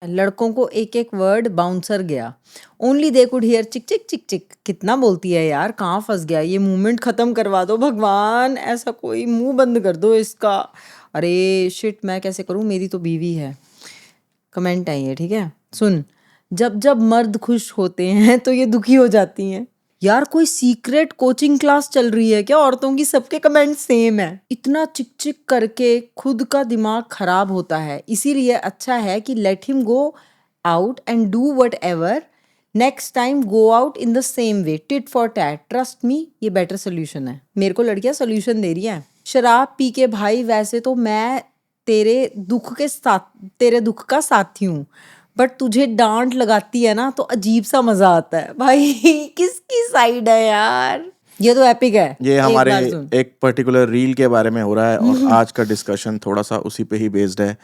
लड़कों को एक एक वर्ड बाउंसर गया, ओनली दे कुड हियर चिक चिक चिक चिक। कितना बोलती है यार, कहाँ फंस गया ये मूवमेंट, खत्म करवा दो भगवान, ऐसा कोई मुंह बंद कर दो इसका। अरे शिट, मैं कैसे करूँ, मेरी तो बीवी है। कमेंट आई है, ठीक है सुन। जब जब मर्द खुश होते हैं तो ये दुखी हो जाती हैं। यार कोई सीक्रेट कोचिंग क्लास चल रही है क्या औरतों की? सबके कमेंट सेम है। इतना चिक चिक करके खुद का दिमाग खराब होता है, इसीलिए अच्छा है कि let him go out and do what ever, next time go out in the same way, tit for tat, trust me, ये बेटर सोल्यूशन है। मेरे को लड़कियां सोल्यूशन दे रही हैं। शराब पी के भाई, वैसे तो मैं तेरे दुख का साथी हूँ, बट तुझे डांट लगाती है ना तो अजीब सा मजा आता है भाई। किसकी साइड है यार? ये तो एपिक है। ये एक हमारे बार सुन। एक पर्टिकुलर रील के बारे में हो रहा है और आज का डिस्कशन थोड़ा सा उसी पे ही बेस्ड है।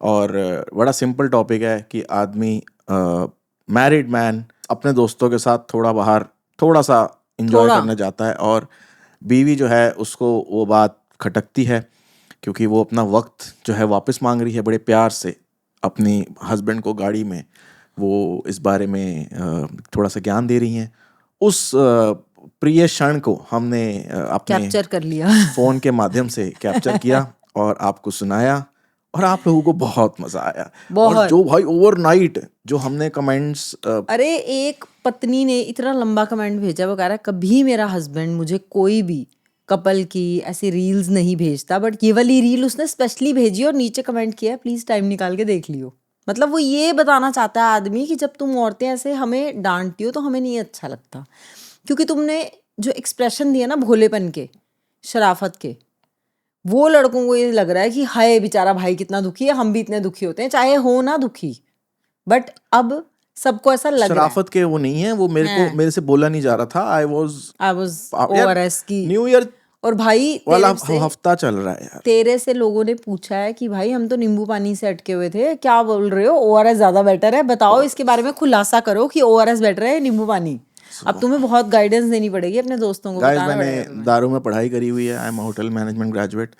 और बड़ा सिंपल टॉपिक है कि आदमी, मैरिड मैन, अपने दोस्तों के साथ थोड़ा बाहर थोड़ा सा इंजॉय थोड़ा करने जाता है और बीवी जो है उसको वो बात खटकती है क्योंकि वो अपना वक्त जो है वापस मांग रही है बड़े प्यार से अपनी हस्बैंड को। गाड़ी में वो इस बारे में थोड़ा सा ज्ञान दे रही हैं। उस प्रिय क्षण को हमने अपने कैप्चर कर लिया। फ़ोन के माध्यम से कैप्चर किया और आपको सुनाया और आप लोगों को बहुत मज़ा आया। और बहुत। जो भाई ओवरनाइट जो हमने कमेंट्स, अरे एक पत्नी ने इतना लंबा कमेंट भेजा, वो कह रहा है कभी मेरा हस्बैंड मुझे कोई भी कपल की ऐसी रील्स नहीं भेजता, बट ये वाली रील उसने स्पेशली भेजी और नीचे कमेंट किया प्लीज टाइम निकाल के देख लियो। मतलब वो ये बताना चाहता है आदमी कि जब तुम औरतें ऐसे हमें डांटती हो तो हमें नहीं अच्छा लगता, क्योंकि तुमने जो एक्सप्रेशन दिया ना भोलेपन के, शराफत के, वो लड़कों को ये लग रहा है कि हाय बेचारा भाई कितना दुखी है, हम भी इतने दुखी होते हैं, चाहे हो ना दुखी, बट अब सबको ऐसा लग रहा है। शराफत के वो नहीं है, वो मेरे से बोला नहीं जा रहा था। आई वाज ओआरएस की। न्यू ईयर और भाई वाला तेरे से हफ्ता चल रहा है यार। तेरे से लोगों ने पूछा है कि भाई हम तो नींबू पानी से अटके हुए थे, क्या बोल रहे हो, ओआरएस ज्यादा बेटर है, बताओ इसके बारे में खुलासा करो कि ओआरएस बेटर है नींबू पानी। अब तुम्हें बहुत गाइडेंस देनी पड़ेगी अपने दोस्तों को, गाइस, बताना मैंने पड़ेगा तुम्हें। दारू में पढ़ाई करी हुई है। I am hotel management graduate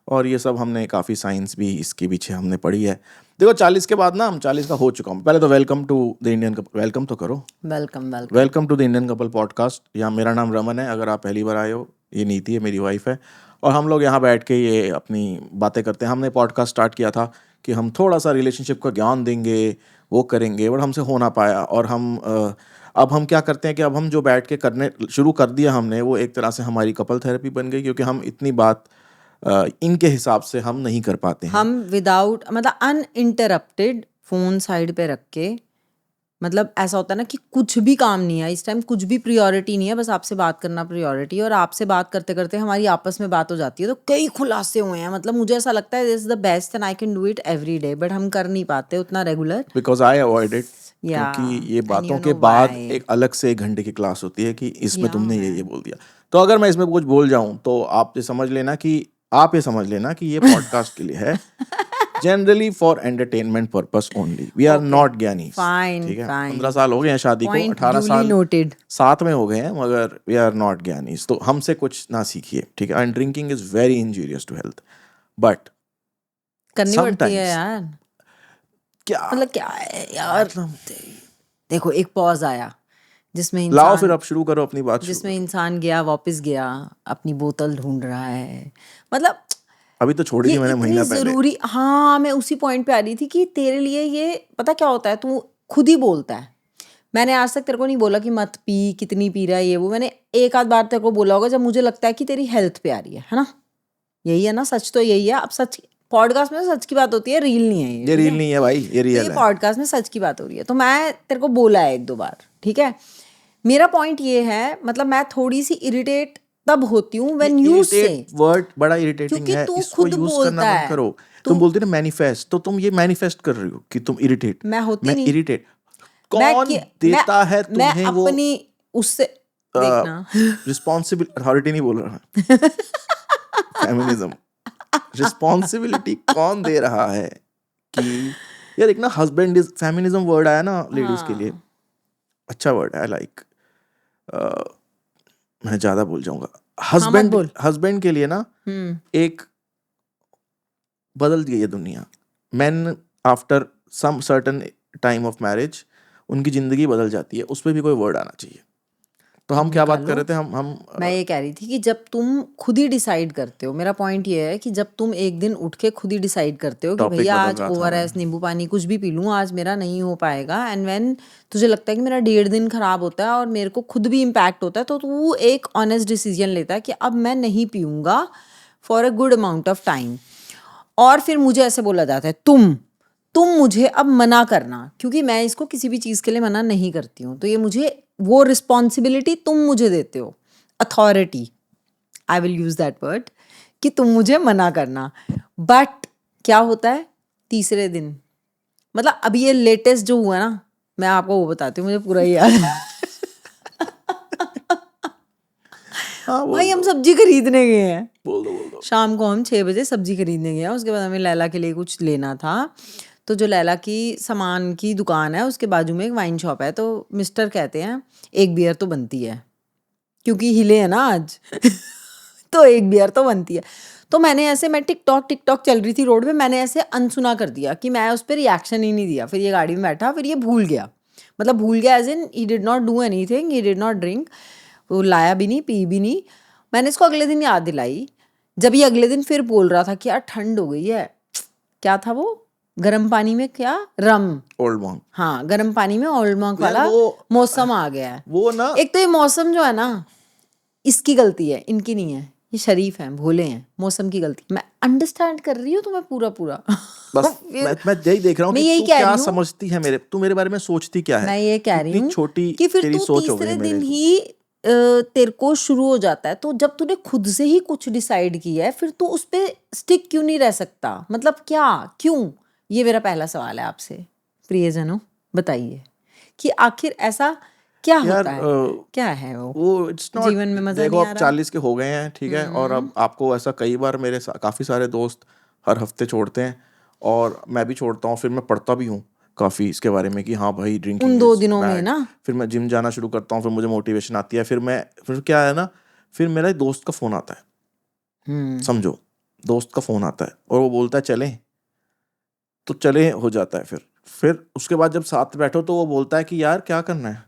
और ये सब हमने काफ़ी साइंस भी इसके पीछे हमने पढ़ी है। देखो 40 के बाद ना, हम 40 का हो चुका हूँ। पहले तो welcome to the Indian couple, welcome तो करो। Welcome welcome. Welcome to the Indian couple podcast. यहाँ मेरा नाम रमन है, अगर आप पहली बार आए हो। ये नीति है, मेरी वाइफ है, और हम लोग यहाँ बैठ के ये अपनी बातें करते हैं। हमने पॉडकास्ट स्टार्ट किया था कि हम थोड़ा सा रिलेशनशिप का ज्ञान देंगे, वो करेंगे, बट हमसे हो ना पाया। और अब हम क्या करते हैं कि अब हम जो बैठ के करने शुरू कर दिया हमने, वो एक तरह से हमारी कपल थेरेपी बन गई, क्योंकि हम इतनी बात इनके हिसाब से हम नहीं कर पाते हैं। हम विदाउट मतलब अनइंटरप्टेड फोन साइड पे रख के, मतलब ऐसा होता है ना कि कुछ भी काम नहीं है इस टाइम, कुछ भी प्रायोरिटी नहीं है, बस आपसे बात करना प्रायोरिटी। और आपसे बात करते करते हमारी आपस में बात हो जाती है, तो कई खुलासे हुए हैं। मतलब मुझे ऐसा लगता है this is the best and I can do it every day, but हम कर नहीं पाते उतना regular. Because I avoid it, या क्योंकि ये एंड बातों यू के नो बाद व्हाई। एक अलग से 1 घंटे की क्लास होती है कि इसमें या तुमने ये बोल दिया। तो अगर मैं इसमें कुछ बोल जाऊं तो आप ये समझ लेना कि ये पॉडकास्ट के लिए है, generally for entertainment purpose only. We are not ज्ञानी। फाइन ठीक है, फाइन, 15 साल हो गए हैं शादी को, पॉइंट 18 ड्यूली साल नोटेड। साथ में हो गए हैं, मगर वी आर नॉट ज्ञानी। तो हमसे कुछ ना सीखिए, ठीक है। And drinking is very injurious to health, but करनी पड़ती है समटाइम्स यार। क्या मतलब क्या है यार, मतलब, देखो एक पॉज आया जिसमें लाओ फिर इंसान आप शुरू करो, अपनी बात शुरू जिसमें करो। इंसान गया वापस गया, अपनी बोतल ढूंढ रहा है। मतलब अभी तो छोड़ी ये थी मैंने इतनी महीना पहले। जरूरी, हाँ मैं उसी पॉइंट पे आ रही थी कि तेरे लिए ये पता क्या होता है, तू खुद ही बोलता है। मैंने आज तक तेरे को नहीं बोला कि मत पी, कितनी पी रहा है ये वो, मैंने एक आध बार तेरे को बोला होगा जब मुझे लगता है कि तेरी हेल्थ पे आ रही है ना। यही है ना, सच तो यही है। अब सच पॉडकास्ट में सच की बात होती है, रील नहीं है ये, ये ठीक रील है? नहीं है भाई, ये तो ये रियल है। पॉडकास्ट में सच की बात हो रही है, तो मैं तेरे को बोला है एक दो बार, ठीक है। मेरा पॉइंट ये है, मतलब मैं थोड़ी सी इरिटेट तब होती हूँ ये व्हेन यू से, इरिटेट वर्ड बड़ा इरिटेटिंग क्योंकि है, तू इसको खुद यूज करना बोलता बंद है। करो। तू तुम बोलते ना मैनिफेस्ट, तो तुम ये मैनिफेस्ट कर रही हो कि तुम इरिटेट। मैं होती मैं नहीं। इरिटेट मैं कौन कि- मैं देता है मैं तुम्हें वो अपनी उससे देखना। रिस्पॉन्सिबिलिटी? अथॉरिटी नहीं बोल रहा, फेमिनिज्म। रिस्पॉन्सिबिलिटी कौन दे रहा है कि यार, एक ना हस्बैंड इज फेमिनिज्म वर्ड आया ना लेडीज के लिए, हाँ अच्छा वर्ड है, लाइक मैं ज्यादा बोल जाऊंगा। हाँ मत हस्बैंड बोल। हस्बैंड के लिए ना हम्म। एक बदल गई है दुनिया। Man after some certain time of marriage उनकी ज़िंदगी बदल जाती है, उस पे भी कोई वर्ड आना चाहिए। तो हम क्या बात कर रहे थे? हम मैं ये कह रही थी कि जब तुम खुद ही डिसाइड करते हो, मेरा पॉइंट ये है कि जब तुम एक दिन उठ के खुद ही डिसाइड करते हो कि टॉपिक भैया बदल आज रहा था ओआरएस नींबू पानी कुछ भी पी लूँ, आज मेरा नहीं हो पाएगा, एंड व्हेन तुझे लगता है कि मेरा 1.5 दिन खराब होता है और मेरे को खुद भी इम्पैक्ट होता है, तो तू एक ऑनेस्ट डिसीजन लेता है कि अब मैं नहीं पीऊँगा for a good amount of time. और फिर मुझे ऐसे बोला जाता है तुम मुझे अब मना करना, क्योंकि मैं इसको किसी भी चीज़ के लिए मना नहीं करती हूँ, तो ये मुझे वो रिस्पॉन्सिबिलिटी तुम मुझे देते हो, authority, I will use that word, कि तुम मुझे मना करना। बट क्या होता है तीसरे दिन, मतलब अभी ये लेटेस्ट जो हुआ ना, मैं आपको वो बताती हूँ, मुझे पूरा ही याद है। हाँ भाई हम सब्जी खरीदने गए हैं, बोल दो। शाम को हम 6 बजे सब्जी खरीदने गए हैं, उसके बाद हमें लैला के लिए कुछ लेना था, तो जो लैला की सामान की दुकान है उसके बाजू में एक वाइन शॉप है, तो मिस्टर कहते हैं एक बियर तो बनती है, क्योंकि हिले है ना आज। तो एक बियर तो बनती है। तो मैं टिकटॉक चल रही थी रोड पे, मैंने ऐसे अनसुना कर दिया कि मैं उस पर रिएक्शन ही नहीं दिया। फिर ये गाड़ी में बैठा, फिर ये भूल गया, मतलब भूल गया as in he did not do anything, he did not drink, वो लाया भी नहीं, पी भी नहीं। मैंने इसको अगले दिन याद दिलाई, जब ये अगले दिन फिर बोल रहा था कि यार ठंड हो गई है, क्या था वो, गर्म पानी में क्या, रम, ओल्ड मॉन्क, हाँ गर्म पानी में ओल्ड मॉन्क यार वाला वो मौसम आ गया है। वो ना एक तो ये मौसम जो है ना, इसकी गलती है, इनकी नहीं है, ये शरीफ हैं, भोले हैं, मौसम की गलती। मैं अंडरस्टैंड कर रही हूँ तुम्हें पूरा बस फिर मैं यही देख रहा हूँ मैं कि यही तू कह क्या रही हूँ, समझती है तू मेरे बारे में सोचती क्या है? मैं ये कह रही कितनी हूँ छोटी कि फिर तेरी तू सोच हो गई तीसरे मेरे दिन से। ही तेरे को शुरू हो जाता है। तो जब तूने खुद से ही कुछ डिसाइड किया है, फिर तू उस पे स्टिक क्यों नहीं रह सकता, मतलब क्या, क्यों? ये मेरा पहला सवाल है आपसे प्रियजनों, बताइए कि आखिर ऐसा क्या यार होता है, क्या है वो इट्स नॉट, जीवन में मजा देखो नहीं आ अब रहा? 40 के हो गए हैं, ठीक है, और अब आपको ऐसा कई बार काफ़ी सारे दोस्त हर हफ्ते छोड़ते हैं, और मैं भी छोड़ता हूँ, फिर मैं पढ़ता भी हूँ काफ़ी इसके बारे में कि हाँ भाई उन ड्रिंकिंग 2 इज दिनों में बैड। ना, फिर मैं जिम जाना शुरू करता हूँ, फिर मुझे मोटिवेशन आती है, फिर क्या है ना, फिर मेरा एक दोस्त का फ़ोन आता है, समझो, दोस्त का फ़ोन आता है और वो बोलता है चलें, तो चले हो जाता है। फिर उसके बाद जब साथ बैठो तो वो बोलता है कि यार क्या करना है,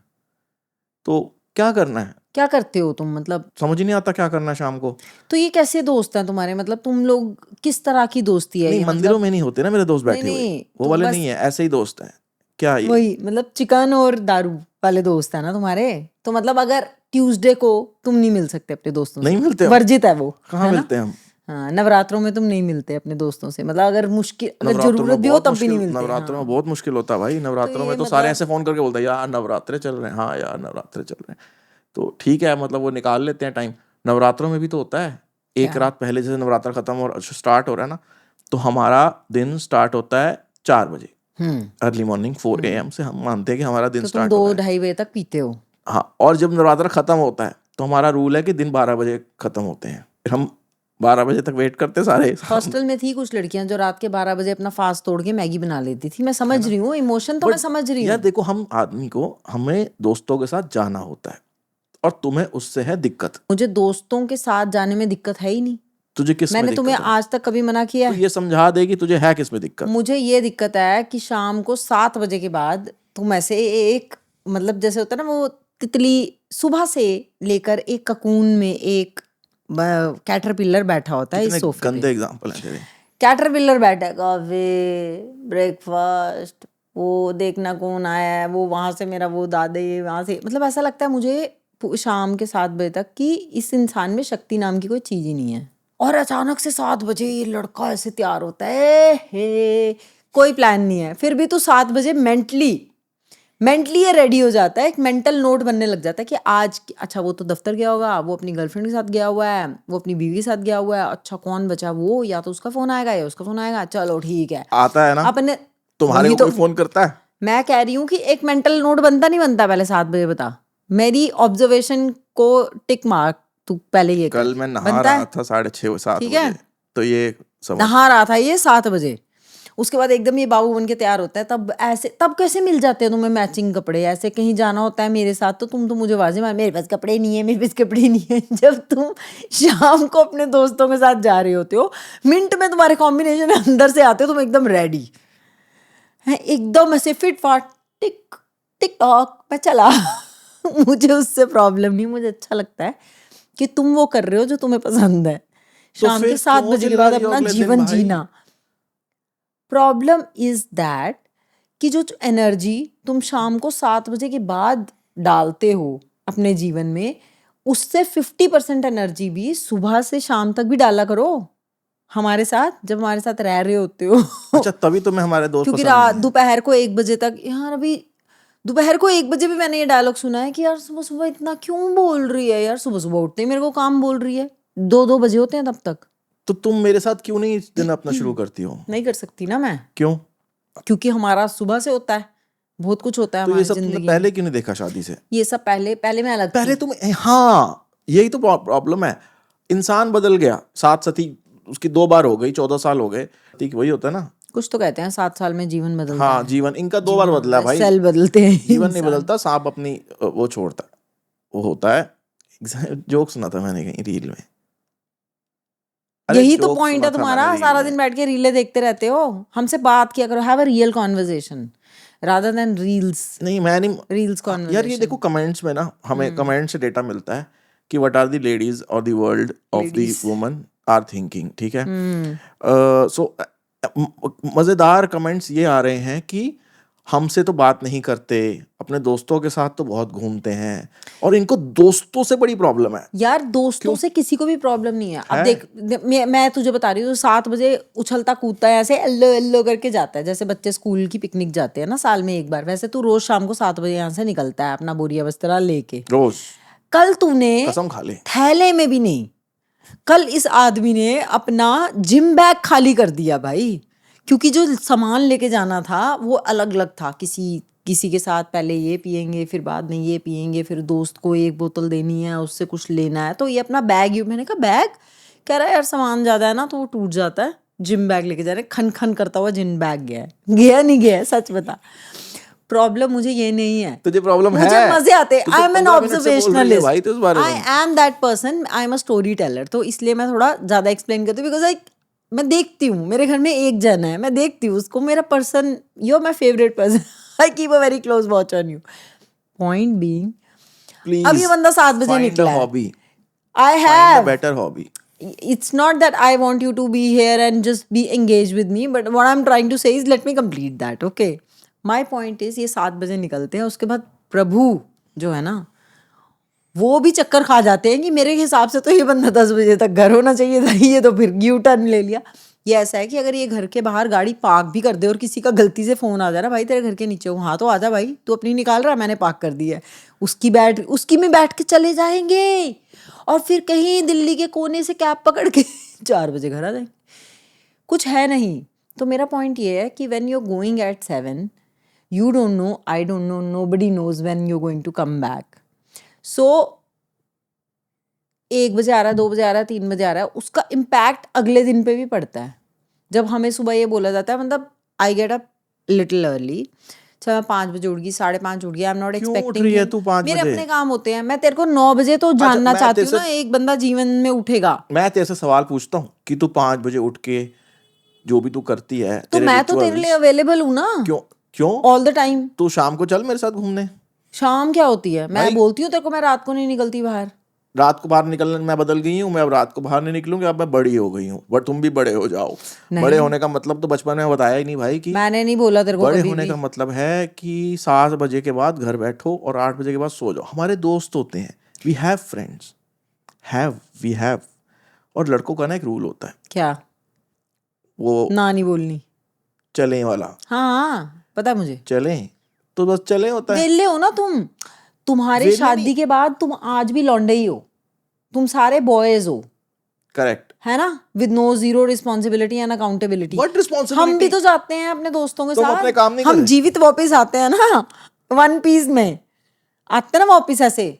तो क्या करना है, क्या करते हो तुम, मतलब समझ ही नहीं आता क्या करना है शाम को। तो ये कैसे दोस्त हैं तुम्हारे, मतलब तुम लोग किस तरह की दोस्ती है नहीं, ये, मंदिरों मतलब में नहीं होते ना मेरे दोस्त नहीं बैठे हुए, नहीं वो तुम वाले बस नहीं है, ऐसे ही दोस्त हैं क्या ये? वही, मतलब चिकन और दारू वाले दोस्त है ना तुम्हारे, तो मतलब अगर ट्यूसडे को तुम नहीं मिल सकते अपने दोस्तों नहीं से, मिलते हम, वर्जित है वो, कहाँ है ना? मिलते हैं हम? हाँ, नवरात्रों में तुम नहीं मिलते अपने दोस्तों से, मतलब अगर मुश्किल, अगर नवरात्रों जरूरत में भी हो बहुत तब भी नहीं मुश्किल, मिलते। नवरात्रों में हाँ, बहुत मुश्किल होता है भाई। तो नवरात्रों में ये तो सारे ऐसे मतलब फोन करके बोलते हैं यार नवरात्रे चल रहे हैं, हाँ यार नवरात्रे चल रहे हैं, तो ठीक है, मतलब वो निकाल लेते हैं टाइम। नवरात्रों में भी तो होता है, एक क्या? रात पहले जैसे नवरात्र खत्म और स्टार्ट हो रहा है ना, तो हमारा दिन स्टार्ट होता है 4 बजे, अर्ली मॉर्निंग 4 AM से हम मानते हैं कि हमारा दिन तो तुम स्टार्ट हो रहा है। 2-2:30 बजे तक पीते हो? हाँ, और जब नवरात्र खत्म होता है तो हमारा रूल है कि दिन 12 बजे खत्म होते हैं, फिर हम 12 बजे तक वेट करते सारे हॉस्टल में थी कुछ लड़कियां जो रात के 12 बजे अपना फास्ट तोड़ के मैगी बना लेती थी, मैं समझ रही हूँ इमोशन, तो मैं बट समझ रही यार हूँ। देखो, हम आदमी को हमें दोस्तों के साथ जाना होता है, और तुम्हें उससे है दिक्कत, मुझे दोस्तों के साथ जाने में दिक्कत है ही नहीं, तुझे किस में मैंने तुम्हें दिक्कत है? आज तक कभी मना किया तो है? ये समझा दे कि तुझे है किस में दिक्कत। मुझे ये दिक्कत है कि शाम को 7 बजे के बाद तुम ऐसे एक, मतलब जैसे होता है ना वो तितली, सुबह से लेकर एक ककून में एक कैटरपिलर बैठा होता है कितने इस सोफे पे, गंदे एग्जाम्पल हैं तेरे। कैटरपिलर बैठा है, कॉफी ब्रेकफास्ट, वो देखना कौन आया है, वो वहां से मेरा वो दादे वहां से, मतलब ऐसा लगता है मुझे शाम के 7 बजे तक कि इस इंसान में शक्ति नाम की कोई चीज ही नहीं है। और अचानक से 7 बजे ये लड़का ऐसे तैयार होता है, हे कोई प्लान नहीं है, फिर भी तू 7 बजे मेंटली ये रेडी हो जाता है, एक मेंटल नोट बनने लग जाता है कि आज अच्छा वो तो दफ्तर गया होगा, वो अपनी गर्लफ्रेंड के साथ गया हुआ है, वो अपनी बीवी के साथ गया हुआ है, अच्छा कौन बचा, वो या तो उसका फोन आएगा या उसका फोन आएगा, चलो ठीक है आता है ना, अपने, तुम्हारे वही को तो कोई फोन करता है? मैं कह रही हूँ कि एक मेंटल नोट बनता नहीं बनता पहले 7 बजे, बता मेरी ऑब्जर्वेशन को टिक मार्क, तू पहले ये कर, कल मैं नहा बनता रहा है? था 6:30-7 ठीक है, बजे, तो ये समझ। नहा रहा था ये 7 बजे, उसके बाद एकदम ये बाबू बन के तैयार होता है, तब ऐसे, तब कैसे मिल जाते हैं तुम्हें मैचिंग कपड़े, ऐसे कहीं जाना होता है मेरे साथ तो तुम तो मुझे आवाज़ें मार, मेरे पास कपड़े नहीं है, मेरे पास कपड़े नहीं है। जब तुम शाम को अपने दोस्तों के साथ जा रहे होते हो, मिनट में तुम्हारे कॉम्बिनेशन अंदर से आते हो, तुम एकदम रेडी है एकदम ऐसे फिट फाट टिक टिक टॉक मैं चला। मुझे उससे प्रॉब्लम नहीं, मुझे अच्छा लगता है कि तुम वो कर रहे हो जो तुम्हें पसंद है, तो शाम फिर के 7 क्यों बजे के चिल्ला बाद रही हो अपना अगले दिन जीवन भाई? जीना। प्रॉब्लम इज दैट कि जो एनर्जी तुम शाम को 7 बजे के बाद डालते हो अपने जीवन में, उससे 50% एनर्जी भी सुबह से शाम तक भी डाला करो हमारे साथ, जब हमारे साथ रह रहे होते हो। अच्छा, तभी तुम्हें हमारे दोस्त क्योंकि पसंद नहीं है। दोपहर को 1 बजे तक, यार अभी दोपहर को 1 बजे भी मैंने ये डायलॉग सुना है कि यार सुबह सुबह इतना क्यों बोल रही है, यार सुबह सुबह उठते ही मेरे को काम बोल रही है, 2-2 बजे होते हैं तब तक। तो तुम मेरे साथ क्यों नहीं इस दिन अपना शुरू करती हो? नहीं कर सकती ना मैं, क्यों? क्योंकि हमारा सुबह से होता है, बहुत कुछ होता है तो ये हमारी सब तुमने जिंदगी पहले में। क्यों नहीं देखा शादी से? ये सब पहले मैं अलग पहले थी। तुम, हाँ यही तो प्रॉब्लम है। इंसान बदल गया, साथ सती उसकी 2 बार हो गई, 14 साल हो गए, ठीक वही होता है ना। कुछ तो कहते हैं 7 साल में जीवन बदलता हाँ, है। जीवन इनका 2 बार बदला है भाई। सेल बदलते हैं जीवन नहीं इंसान। बदलता, सांप अपनी वो छोड़ता है, वो होता है। जोक सुना था मैंने कहीं रील में। अरे यही तो जोक पॉइंट सुना है था तुम्हारा, मैंने रील सारा में। दिन बैठ के रीलें देखते रहते हो। हमसे बात किया करो, have a real conversation rather than reels. नहीं मैं नहीं। रील्स यार ये कॉन्वर्सेशन। देखो कमेंट्स में ना, हमें कमेंट से डेटा मिलता है कि व्हाट आर द लेडीज और the world of the ladies. Women are thinking, ठीक है। सो मजेदार कमेंट्स ये आ रहे हैं कि हमसे तो बात नहीं करते, अपने दोस्तों के साथ तो बहुत घूमते हैं, और इनको दोस्तों से बड़ी प्रॉब्लम है। यार दोस्तों से किसी को भी प्रॉब्लम नहीं है। अब है? देख मैं तुझे बता रही हूँ, 7 बजे उछलता कूदता है ऐसे एल्लो एल्लो करके जाता है, जैसे बच्चे स्कूल की पिकनिक जाते हैं ना साल में एक बार, वैसे तू रोज शाम को 7 बजे यहाँ से निकलता है अपना बोरिया बस्तरा लेके। रोज कल तूने कसम खा ले। थैले में भी नहीं, कल इस आदमी ने अपना जिम बैग खाली कर दिया भाई, क्योंकि जो सामान लेके जाना था वो अलग अलग था। किसी के साथ पहले ये पियेंगे, फिर बाद में ये पियेंगे, फिर दोस्त को 1 बोतल देनी है, उससे कुछ लेना है, तो ये अपना बैग, मैंने कहा बैग, कह रहा है यार सामान ज्यादा है ना तो वो टूट जाता है, जिम बैग लेके जा रहे, खन खन करता हुआ जिम बैग गया है। गया नहीं गया है, सच बता। प्रॉब्लम मुझे ये नहीं है, तुझे प्रॉब्लम है? मुझे मजे आते। तू तो आई एम एन 15 मिनट से बोल रही है भाई तो इस बारे ऑब्जर्वेशनलिस्ट, में। I am that person, I am a story teller, तो इसलिए मैं थोड़ा ज्यादा एक्सप्लेन करती हूँ, बिकॉज मैं देखती हूँ, मेरे घर में एक जन है, मैं देखती हूँ उसको, मेरा person, you are my favourite person, I keep a very close watch on you. Point being, please अब ये बंदा 7 बजे निकला है, hobby, I find a have, better hobby. it's not that I want you to be here and just be engaged with me, but what I'm trying to say is let me complete that, okay? My point is, ये 7 बजे निकलते हैं, उसके बाद प्रभु जो है ना वो भी चक्कर खा जाते हैं कि मेरे हिसाब से तो ये बंदा 10 बजे तक घर होना चाहिए था, ये तो फिर यू टर्न ले लिया। ये ऐसा है कि अगर ये घर के बाहर गाड़ी पार्क भी कर दे और किसी का गलती से फोन आ जा रहा, भाई तेरे घर के नीचे हूँ, हाँ तो आजा भाई, तू अपनी निकाल रहा है, मैंने पार्क कर दी है, उसकी में बैठ के चले जाएंगे, और फिर कहीं दिल्ली के कोने से कैब पकड़ के 4 बजे घर आ जाएंगे। कुछ है नहीं। तो मेरा पॉइंट ये है कि when you are going at 7, you don't know, I don't know, nobody knows when you are going to come back. So 1 बजे आ रहा है, 2 बजे आ रहा है, 3 बजे आ रहा है, उसका इम्पैक्ट अगले दिन पे भी पड़ता है। जब हमें सुबह ये बोला जाता है, मतलब I get up little early, चल मैं 5 बजे उठ गई, 5:30 उठ गई, आई एम नॉट क्यों उठ एक्सपेक्टिंग, रही है तू 5 मेरे बजे? अपने काम होते हैं। मैं तेरे को 9 बजे तो जानना मैं चाहती तेरे हूँ ना, से- एक बंदा जीवन में उठेगा। मैं तेरे से सवाल पूछता हूँ कि तू 5 बजे उठ के जो भी तू करती है, तो तेरे मैं तो तेरे rituals, लिए अवेलेबल हूँ ना क्यों क्यों ऑल द टाइम। तू शाम को चल मेरे साथ घूमने। शाम क्या होती है? मैं भाई- बोलती हूँ तेरे को, मैं रात को नहीं निकलती बाहर। रात को बाहर निकलने मैं बदल गई हूँ, मैं अब रात को बाहर नहीं निकलूंगी, अब मैं बड़ी हो गई हूँ, बट तुम भी बड़े हो जाओ। नहीं। बड़े होने का मतलब तो बचपन में बताया ही नहीं भाई कि मैंने नहीं बोला तेरे को बड़े कभी होने भी। का मतलब है कि 7 बजे के बाद घर बैठो और 8 बजे के बाद सो जाओ। हमारे दोस्त होते हैं, we have friends, we have. और लड़कों का ना एक रूल होता है, क्या? वो ना नहीं बोलनी। चलें वाला। हाँ पता है मुझे। चलें तो बस चलें होता है। वेले हो ना तुम, तुम्हारे वेले शादी नहीं। के बाद तुम आज भी लौंडे ही हो, तुम सारे बॉयज हो, करेक्ट। है ना, with no zero responsibility and accountability. What responsibility? हम भी तो जाते हैं अपने दोस्तों के तुम साथ, अपने काम नहीं हम कर रहे? जीवित वापस आते हैं ना, 1 पीस में आते हैं ना वापस, ऐसे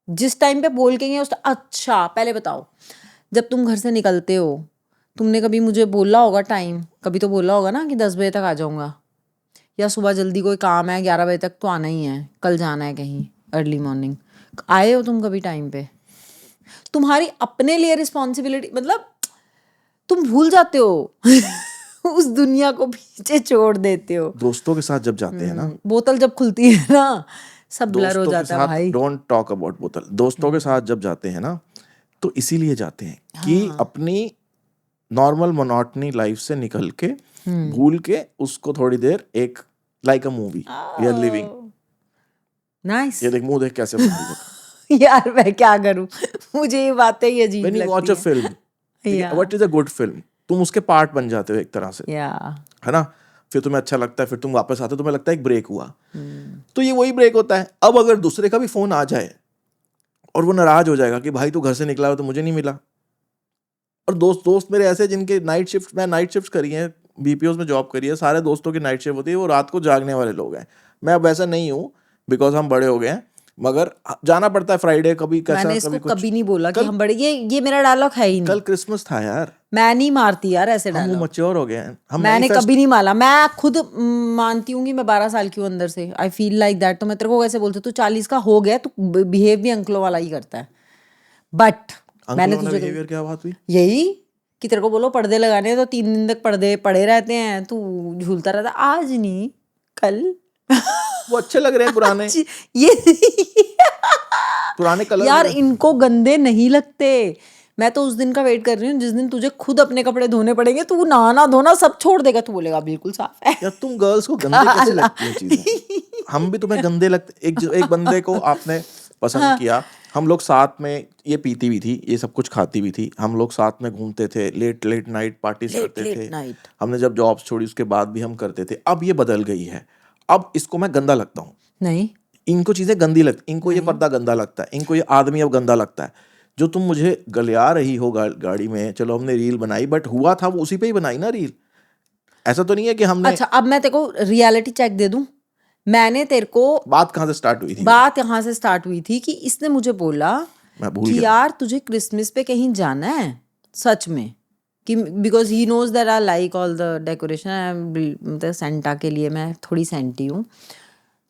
जिस टाइम पे बोल के गए उस। अच्छा पहले बताओ, जब तुम घर से निकलते हो, तुमने कभी मुझे बोला होगा टाइम, कभी तो बोला होगा ना कि 10 बजे तक आ जाऊंगा, या सुबह जल्दी कोई काम है 11 बजे तक तो आना ही है, कल जाना है कहीं अर्ली मॉर्निंग। आए हो तुम कभी टाइम पे? तुम्हारी अपने लिए रिस्पॉन्सिबिलिटी, मतलब तुम भूल जाते हो उस दुनिया को पीछे छोड़ देते हो। दोस्तों के साथ जब जाते हैं ना, बोतल जब खुलती है ना, सब ब्लर हो दोस्तों के जाता है साथ, भाई। डोंट टॉक अबाउट बोतल, दोस्तों के साथ जब जाते हैं ना, तो इसीलिए जाते हैं कि अपनी नॉर्मल मोनोटनी लाइफ से निकल के, भूल के उसको थोड़ी देर एक like a movie we are living. Nice. ये देख मुंह देख कैसे बोल रही है। यार मैं क्या करूं, मुझे ये बातें ही अजीब When you watch लगती a film, ठीक है, Yeah. what is a good film? तुम उसके पार्ट बन जाते हो एक तरह से, हैं। या है ना? फिर तुम्हें अच्छा लगता है, फिर तुम वापस आते हो, तुम्हें लगता है एक ब्रेक हुआ। तो ये वही ब्रेक होता है। अब अगर दूसरे का भी फोन आ जाए और वो नाराज हो जाएगा कि भाई तू घर से निकला हो तो मुझे नहीं मिला। और दोस्त मेरे ऐसे जिनके नाइट शिफ्ट, मैं नाइट शिफ्ट करी है, बीपीओस में जॉब करी है, सारे दोस्तों की नाइट शिफ्ट होती है, वो रात को जागने वाले लोग हैं। मैं अब वैसा नहीं हूँ बिकॉज हम बड़े हो गए हैं, मगर जाना पड़ता है फ्राइडे, कभी कैसा, मैंने इसको कभी कुछ। कभी नहीं बोला कि हम बड़े, ये मेरा डायलॉग है ही नहीं। कल क्रिसमस था यार, मैं नहीं मारती यार ऐसे हम डायलॉग, मैच्योर हो गए हैं, हम मैंने manifest- कभी नहीं मारा। मैं खुद मानती हूँ कि मैं 12 साल की हूँ अंदर से, आई फील लाइक दैट। तो मैं तेरे को कैसे बोलती हूँ, तू 40 का हो गया, तू बिहेव भी अंकलों वाला ही करता है। बट मैंने अंकल तुझे बिहेवियर क्या बात हुई? यही कि तेरे को बोलो पर्दे लगाने हैं तो 3 दिन तक पर्दे पड़े रहते हैं, तू झूलता रहता, आज नहीं कल। वो अच्छे लग रहे हैं पुराने, ये पुराने कलर। यार इनको गंदे नहीं लगते। मैं तो उस दिन का वेट कर रही हूँ जिस दिन तुझे खुद अपने कपड़े धोने पड़ेंगे, तू नहाना धोना सब छोड़ देगा, तू बोलेगा बिल्कुल साफ है। यार तुम गर्ल्स को गंदे कैसे लगती हैं चीजें? हम भी तुम्हें गंदे लगते। एक बंदे को आपने पसंद किया, हम लोग साथ में ये पीती भी थी, ये सब कुछ खाती भी थी, हम लोग साथ में घूमते थे, लेट नाइट पार्टीज करते थे। नाइट हमने जब जॉब्स छोड़ी उसके बाद भी हम करते थे। अब ये बदल गई है, अब इसको मैं गंदा लगता हूँ। नहीं, इनको चीजें गंदी लगती, इनको ये पर्दा गंदा लगता है, इनको ये आदमी अब गंदा लगता है। जो तुम मुझे गलिया रही हो गाड़ी में, चलो हमने रील बनाई, बट हुआ था वो उसी पे ही बनाई ना रील। ऐसा तो नहीं है कि हमने। अच्छा अब मैं तेरे को रियलिटी चेक दे दूं। मैंने तेरे को, बात कहाँ से स्टार्ट हुई थी? बात यहाँ से स्टार्ट हुई थी कि इसने मुझे बोला मैं भूल कि गया। यार तुझे क्रिसमस पे कहीं जाना है सच में, कि because he knows that I like all the decoration, मतलब सेंटा के लिए मैं थोड़ी सेंटी हूँ।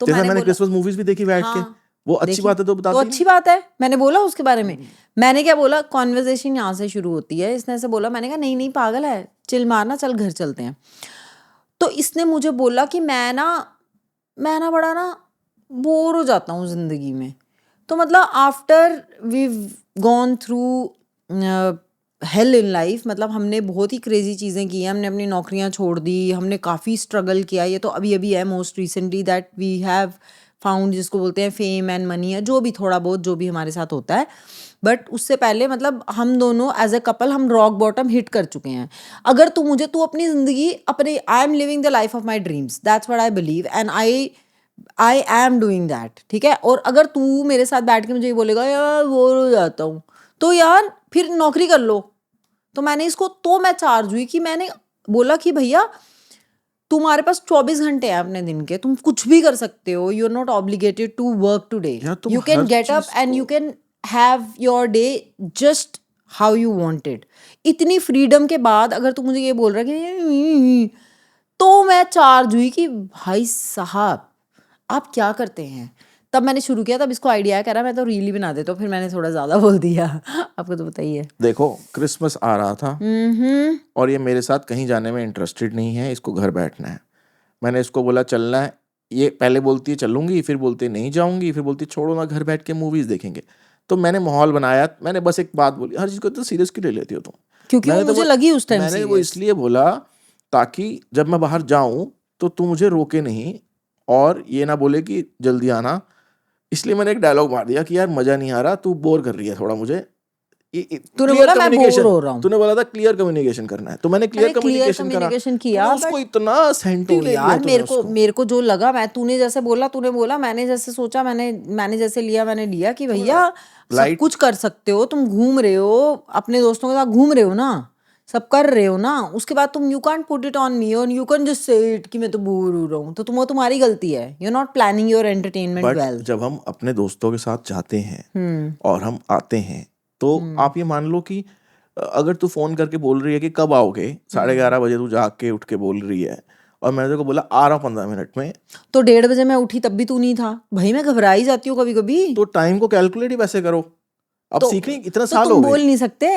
तो जैसा मैंने बोला- क्रिसमस मूवीज भी देखी बैठ के, वो अच्छी देखी, बात है तो तो बताती अच्छी बात है, मैंने बोला उसके बारे में। मैंने क्या बोला, कॉन्वर्जेशन यहाँ से शुरू होती है। इसने ऐसे बोला, मैंने कहा नहीं नहीं पागल है, चिल मारना, चल घर चलते हैं। तो इसने मुझे बोला कि मैं ना बड़ा ना बोर हो जाता हूँ जिंदगी में। तो मतलब after we gone through hell in life, मतलब हमने बहुत ही क्रेजी चीज़ें की हैं, हमने अपनी नौकरियां छोड़ दी, हमने काफ़ी स्ट्रगल किया। ये तो अभी अभी है most recently that we have found, जिसको बोलते हैं फेम एंड मनी, है जो भी थोड़ा बहुत जो भी हमारे साथ होता है। बट उससे पहले मतलब हम दोनों एज अ कपल हम रॉक बॉटम हिट कर चुके हैं। अगर तू अपनी ज़िंदगी अपने, I am living the life of my dreams, that's what I believe and I am doing that, ठीक है। और अगर तू मेरे साथ बैठ के मुझे ये बोलेगा यार बोर हो जाता हूँ, तो यार फिर नौकरी कर लो। तो मैंने इसको, तो मैं चार्ज हुई कि मैंने बोला कि भैया तुम्हारे पास 24 घंटे हैं अपने दिन के, तुम कुछ भी कर सकते हो, you are not obligated to work today, यार, तुम you can her get up चीज and you can have your day just how you wanted. इतनी फ्रीडम के बाद अगर तू मुझे ये बोल रहा है कि, तो मैं चार्ज हुई कि भाई साहब आप क्या करते हैं। तब मैंने शुरू किया, तब इसको आइडिया कह रहा मैं तो रील ही बना देता हूँ, फिर मैंने थोड़ा ज़्यादा बोल दिया। आपको तो बताइए। देखो क्रिसमस आ रहा था और ये मेरे साथ कहीं जाने में इंटरेस्टेड नहीं है, इसको घर बैठना है। मैंने इसको बोला चलना है, ये पहले बोलती है चलूंगी, फिर बोलती है नहीं जाऊंगी, फिर बोलती है छोड़ो ना घर बैठ के मूवीज देखेंगे। तो मैंने माहौल बनाया, मैंने बस एक बात बोली, हर चीज को तो सीरियस क्यों ले लेती हो तुम? क्योंकि वो मुझे लगी उस टाइम मैंने वो इसलिए बोला ताकि जब मैं बाहर जाऊं तो तू मुझे रोके नहीं और ये ना बोले कि जल्दी आना। इसलिए मैंने एक डायलॉग मार दिया कि यार मजा नहीं आ रहा, तू बोर कर रही है थोड़ा मुझे। तूने बोला मैं बोर हो रहा हूँ, तूने बोला था क्लियर कम्युनिकेशन करना है, तो मैंने क्लियर कम्युनिकेशन किया। उसको इतना सेंटी ले यार मेरे को जो लगा, मैं तूने जैसे बोला तूने बोला, मैंने जैसे सोचा मैंने जैसे लिया मैंने लिया कि भैया सब कुछ कर सकते हो, तुम घूम रहे हो अपने दोस्तों के साथ, घूम रहे हो ना, सब कर रहे हो ना, उसके बाद तुम you can't put it on me और you can just say it कि मैं तो बोर हो रहा हूँ, तो वो तुम्हारी गलती है, you are not planning your entertainment well. जब हम अपने दोस्तों के साथ जाते हैं और हम आते हैं, तो आप ये मान लो कि अगर तू फोन करके बोल रही है कि कब आओगे, 11:30 बजे तू जाग के उठ के बोल रही है और मैंने तेरे को बोला आ रहा हूँ 15 मिनट में, तो 1:30 बजे मैं उठी तब भी तू नहीं था भाई, मैं घबरा ही जाती हूँ कभी कभी। तो टाइम को कैलकुलेट ही वैसे करो। अब सीख रही, इतना तो साल तुम हो गए, बोल नहीं सकते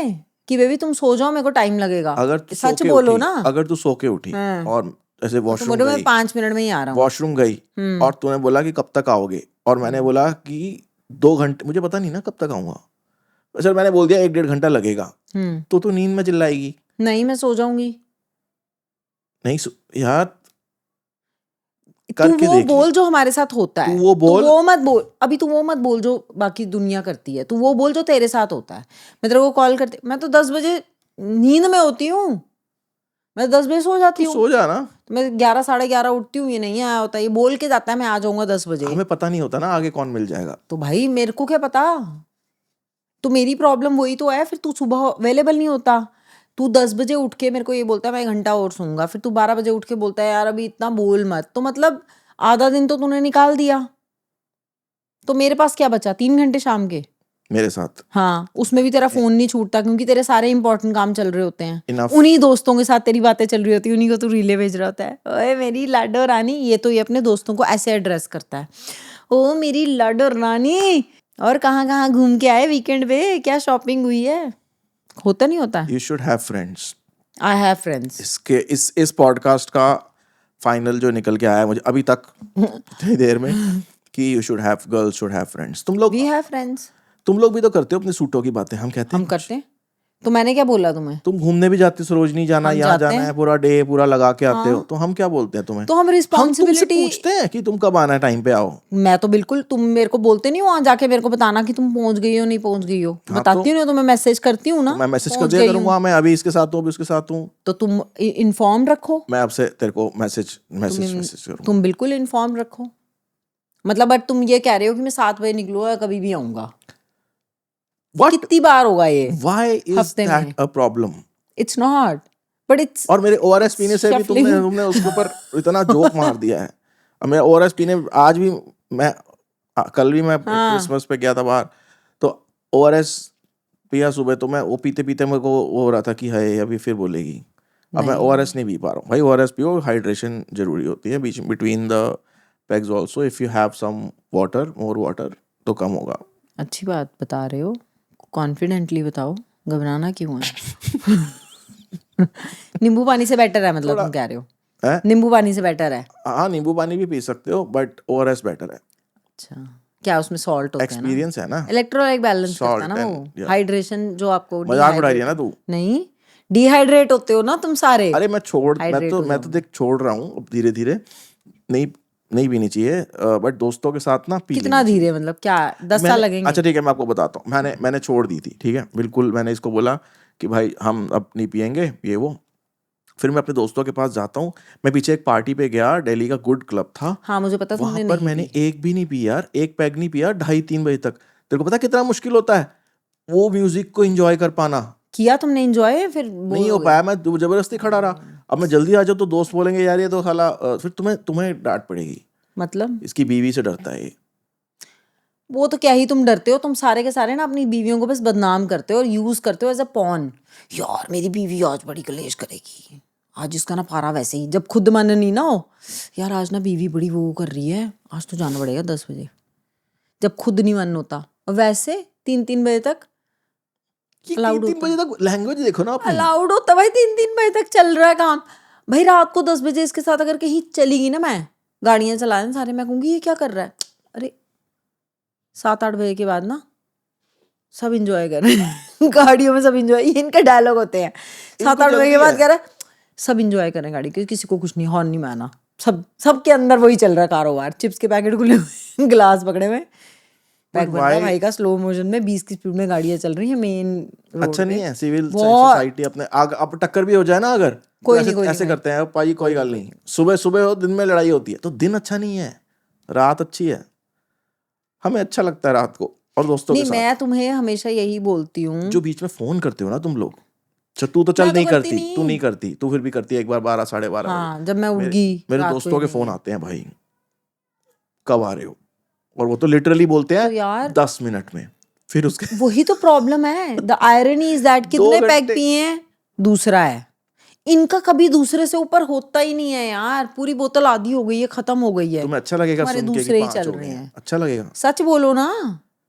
कि बेबी तुम सो जाओ, मेरे को टाइम लगेगा। अगर तू सो सच के बोलो उठी, ना। अगर तू सो के उठी हाँ। और ऐसे तो वॉशरूम बोलो मैं गई, 5 मिनट में ही आ रहा हूँ। वॉशरूम गई और तूने बोला कि कब तक आओगे, और मैंने बोला कि 2 घंटे, मुझे पता नहीं ना कब तक आऊंगा, चल मैंने बोल दिया 1-1.5 घंटा लगेगा, तो तू नींद में चिल्लाएगी। नहीं, मैं सो जाऊंगी। नहीं यार, तू करके वो देख ले। बोल जो हमारे साथ होता तू है, वो बोल। तू वो मत बोल अभी, तू वो मत बोल जो बाकी दुनिया करती है, तू वो बोल जो तेरे साथ होता है। मैं तेरे को कॉल करती, मैं तो 10 बजे नींद में होती हूँ, मैं 10 बजे सो जाती तू हूँ। सो जा ना, तो मैं 11 साढ़े 11 उठती हूँ, ये नहीं आया होता, ये बोल के जाता है मैं आ जाऊंगा 10 बजे। हमें पता नहीं होता ना आगे कौन मिल जाएगा। तो भाई मेरे को क्या पता, तो मेरी प्रॉब्लम वही तो है। फिर तू सुबह अवेलेबल नहीं होता, तू 10 बजे उठ के मेरे को ये बोलता है मैं 1 घंटा और सोऊंगा, फिर तू 12 बजे उठ के बोलता है यार अभी इतना बोल मत, तो मतलब आधा दिन तो तूने निकाल दिया। तो मेरे पास क्या बचा, 3 घंटे शाम के। मेरे साथ हाँ, उसमें भी तेरा फोन नहीं छूटता क्योंकि तेरे सारे इंपॉर्टेंट काम चल रहे होते हैं। इनफ। उन्हीं दोस्तों के साथ तेरी बातें चल रही होती है, उन्हीं को तू रीले भेज रहा होता है, ओए मेरी लाडो रानी। ये तो ये अपने दोस्तों को ऐसे एड्रेस करता है, ओ मेरी लाडो रानी। और कहाँ कहाँ घूम के आए वीकेंड पे, क्या शॉपिंग हुई है? होता नहीं होता। You should have friends. I have friends. इसके इस पॉडकास्ट का फाइनल जो निकल के आया मुझे अभी तक इतनी देर में, कि you should have, girls should have friends. We have friends. तुम लोग भी तो करते हो अपने सूटों की बातें, हम कहते हम हैं करते हैं, तो मैंने क्या बोला तुम्हें? तुम घूमने भी जाते हो, सरोजनी जाना, हम यहाँ जाते जाना हैं। है, पूरा डे पूरा लगा के आते हो, हाँ, तो हम क्या बोलते हैं तुम्हें? तो हम हम तुमसे रिस्पॉन्सिबिलिटी, पूछते हैं कि तुम कब आना है, टाइम पे आओ। मैं तो बिल्कुल, तुम मेरे को बोलते नहीं हो वहां जाके मेरे को बताना कि तुम पहुंच गई हो नहीं पहुंच गई हो, हाँ, बताती हूँ ना, तो मैं मैसेज करती हूँ तो ना मैं मैसेज कर पहुंच दिया गई हूँ। करूंगा, मैं अभी इसके साथ हूँ, अभी उसके साथ हूँ, तो तुम इन्फॉर्म रखो, मैं आपसे तेरे को मैसेज करूंगा। तुम बिल्कुल इन्फॉर्म रखो। मतलब बट तुम ये कह रहे हो कि मैं 7 बजे निकलूंगा, कभी भी आऊंगा। कितनी बार होगा ये Why is हफ्ते में? that a problem? It's not, but it's और मेरे ORS पीने से भी तुमने तुमने उसके ऊपर इतना जोक मार दिया है। अब मेरा ORS पीने, आज भी मैं कल भी मैं क्रिसमस पे गया था बाहर, तो ORS पिया सुबह, तो मैं वो पीते पीते मेरे को वो हो रहा था कि हाय अभी फिर बोलेगी। अब मैं ORS नहीं पी पा रहा हूँ भाई। ORS पियो, हाइड्रेशन जरूरी होती है बीच between the pegs also. If you have some water, more water, तो कम होगा। अच्छी बात बता रहे हो, कॉन्फिडेंटली बताओ, घबराना क्यों है? नींबू पानी से बेटर है, मतलब तुम कह रहे हो नींबू पानी से बेटर है? हाँ, नींबू पानी भी पी सकते हो, बट ORS बेटर है। अच्छा, क्या उसमें सॉल्ट होता है ना? एक्सपीरियंस है ना, इलेक्ट्रोलाइट बैलेंस करता है ना Salt वो, and- yeah. हाइड्रेशन जो आपको मजाक उड़ा रही है ना तू? नहीं, डिहाइड्रेट होते हो ना तुम सारे। अरे मैं Hydrate हो तो देख छोड़ रहा हूँ अब धीरे धीरे। नहीं नहीं पीनी चाहिए, बट दोस्तों के साथ ना पी कितना लेनी धीरे, मतलब क्या 10 साल चाहिए। लगेंगे? अच्छा ठीक है, मैं आपको बताता हूँ। मैंने छोड़ दी थी, ठीक है, बिल्कुल। मैंने इसको बोला कि भाई हम अब नहीं पियेंगे ये वो। फिर मैं अपने दोस्तों के पास जाता हूँ। मैं पीछे एक पार्टी पे गया, दिल्ली का गुड क्लब था। हाँ मुझे पता, वहां तुमने पर नहीं मैंने पी। एक भी नहीं पी यार, एक पैग नहीं पिया 2:30-3 बजे तक। तेरे को पता कितना मुश्किल होता है वो म्यूजिक को एंजॉय कर पाना? किया तुमने एंजॉय? फिर नहीं हो पाया, मैं जबरदस्ती खड़ा रहा। अब मैं जल्दी आ जाऊँ तो दोस्त बोलेंगे यार ये तो साला, फिर तुम्हें डांट पड़ेगी। मतलब इसकी बीवी से डरता है ये। वो तो क्या ही तुम डरते हो, तुम सारे के सारे ना अपनी बीवियों को बस बदनाम करते हो और यूज करते हो एज अ पॉन। यार मेरी बीवी आज बड़ी कलेश करेगी, आज इसका ना पारा वैसे ही, जब खुद मन नहीं ना हो, यार आज ना बीवी बड़ी वो कर रही है, आज तो जाना पड़ेगा 10 बजे, जब खुद नहीं मन होता। और वैसे 3-3 बजे तक अलाउड 3 होता बजे तक लैंग्वेज देखो ना अपनी। अलाउड होता भाई, 3-3 बजे तक चल रहा है काम। भाई रात को 10 बजे इसके साथ अगर कहीं चली गई ना, मैं गाड़ियां चला रहे सारे, मैं कहूंगी ये क्या कर रहा है। अरे 7-8 बजे के बाद ना सब इंजॉय कर रहे हैं गाड़ियों में, सब इंजॉय, ये इनके डायलॉग होते हैं। 7-8 बजे के बाद कह रहा है सब इंजॉय करें गाड़ी, क्योंकि किसी को कुछ नहीं, हॉर्न नहीं मारना, सबके अंदर वही चल रहा है कारोबार, चिप्स के पैकेट खुले हुए, गिलास पकड़े हुए, पैक बन रहा है भाई का स्लो मोशन में, 20 की स्पीड में गाड़ियां चल रही है मेन रोड अच्छा पे। नहीं है सिविल सोसाइटी अपने अब टक्कर भी हो जाए ना अगर, कोई तो ऐसे करते हैं पाजी, कोई गल नहीं। सुबह सुबह हो, दिन में लड़ाई होती है, तो दिन अच्छा नहीं है, रात अच्छी है। हमें अच्छा लगता है रात को और दोस्तों के नहीं, साथ। मैं तुम्हें हमेशा यही बोलती हूँ, जो बीच में फोन करते हो ना तुम लोग, तू तो चल मैं तो नहीं करती करती, नहीं। तू नहीं करती, तू फिर भी करती है एक बार 12 साढ़े 12 हाँ बजे। जब मैं उठ गई मेरे रात को दोस्तों ही के फोन नहीं है। आते हैं भाई, कब आ रहे हो, और वो तो लिटरली बोलते हैं तो यार 10 मिनट में। फिर उसके वही तो प्रॉब्लम है, द आयरनी इज दैट, कितने पैक पिए हैं दूसरा है, इनका कभी दूसरे से ऊपर होता ही नहीं है यार, पूरी बोतल आधी हो गई है, खत्म हो गई है, तुम्हें अच्छा लगेगा तुम्हारे सुन के कि दूसरे ही 5 चल हो रहे गए हैं। अच्छा लगेगा? सच बोलो ना,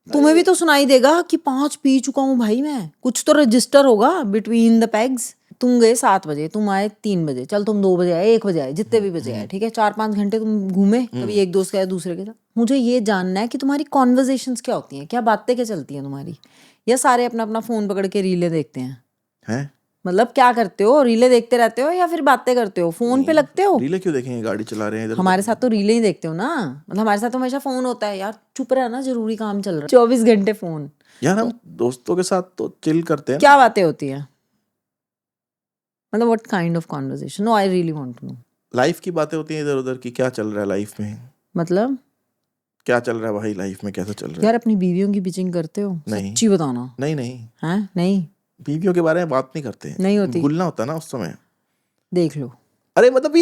तुम्हें भी तो सुनाई देगा कि 5 पी चुका हूँ भाई मैं, कुछ तो रजिस्टर होगा बिटवीन द पेग्स। तुम गए 7 बजे, तुम आए 3 बजे, चल तुम 2 बजे आए, 1 बजे आए, जितने भी बजे आए, ठीक है, 4-5 घंटे तुम घूमे, कभी एक दोस्त के साथ दूसरे के साथ। मुझे ये जानना है कि तुम्हारी कॉन्वर्जेशंस क्या होती हैं, क्या बातें क्या चलती हैं तुम्हारी, या सारे अपना अपना फोन पकड़ के रीलें देखते हैं? मतलब क्या करते हो, रीलें देखते रहते हो या फिर बातें करते हो, फोन पे लगते हो? रीले क्यों देखेंगे, गाड़ी चला रहे हैं इधर हमारे साथ तो रीलें ही देखते हो ना, मतलब हमारे साथ तो हमेशा फोन होता है यार, चुप रहा ना, जरूरी काम चल रहा है, 24 घंटे फोन। यार हम दोस्तों के साथ तो चिल करते हैं। क्या बातें होती हैं, मतलब what kind of conversation? No I really want to know. Life की बातें होती हैं इधर उधर की, क्या चल रहा है लाइफ में, मतलब क्या चल रहा है भाई लाइफ में, कैसा चल रहा है। यार अपनी बीवियों की पिचिंग करते हो? नहीं। सच्ची बताना। नहीं हैं? नहीं बीवियों के बारे में बात नहीं करते, नहीं होती। भूलना होता ना उस समय। देख लो। अरे मतलब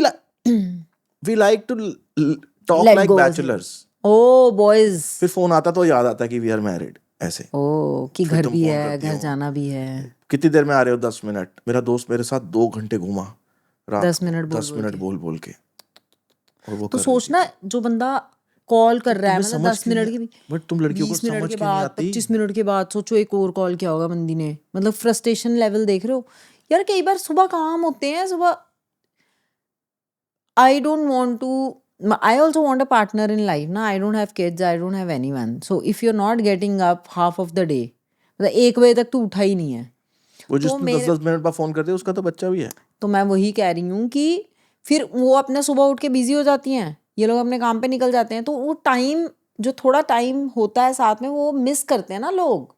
we like to talk Let like go. Bachelors. Oh boys, फिर फोन आता तो याद आता कि वी आर मैरिड, ऐसे। ओ कि फिर घर तुम भी फोन है, करती घर हो, जाना भी है। कितनी देर में आ रहे हो, 10 मिनट। मेरा दोस्त मेरे साथ 2 घंटे घूमा रात 10 को, मिनट बोल 10 बोल मिनट के। बोल बोल के, और वो तो कर रही थी। सोचना, जो बंदा कॉल कर रहा है, तुम्हें मतलब समझ 10 क्यों मिनट नहीं, के, बट तुम लड़कियों को 20 मिनट समझ के क्यों नहीं बाद, आती? 25 मिनट के बाद सोचो एक और कॉल किया होगा बंदी ने, मतलब फ्रस्ट्रेशन लेवल देख रहे हो यार। कई बार सुबह काम होते हैं, सुबह I don't want to. I also want a partner in life. ना, I don't have kids. I don't have anyone. So if you're not getting up half of the day, मतलब 1 बजे तक तो उठा ही नहीं है, वो तो जिसने 10-10 मिनट बाद फोन करते हैं उसका तो बच्चा भी है। तो मैं वही कह रही हूँ कि फिर वो अपना सुबह उठ के बिजी हो जाती हैं, ये लोग अपने काम पे निकल जाते हैं, तो वो टाइम, जो थोड़ा टाइम होता है साथ में, वो मिस करते हैं ना लोग।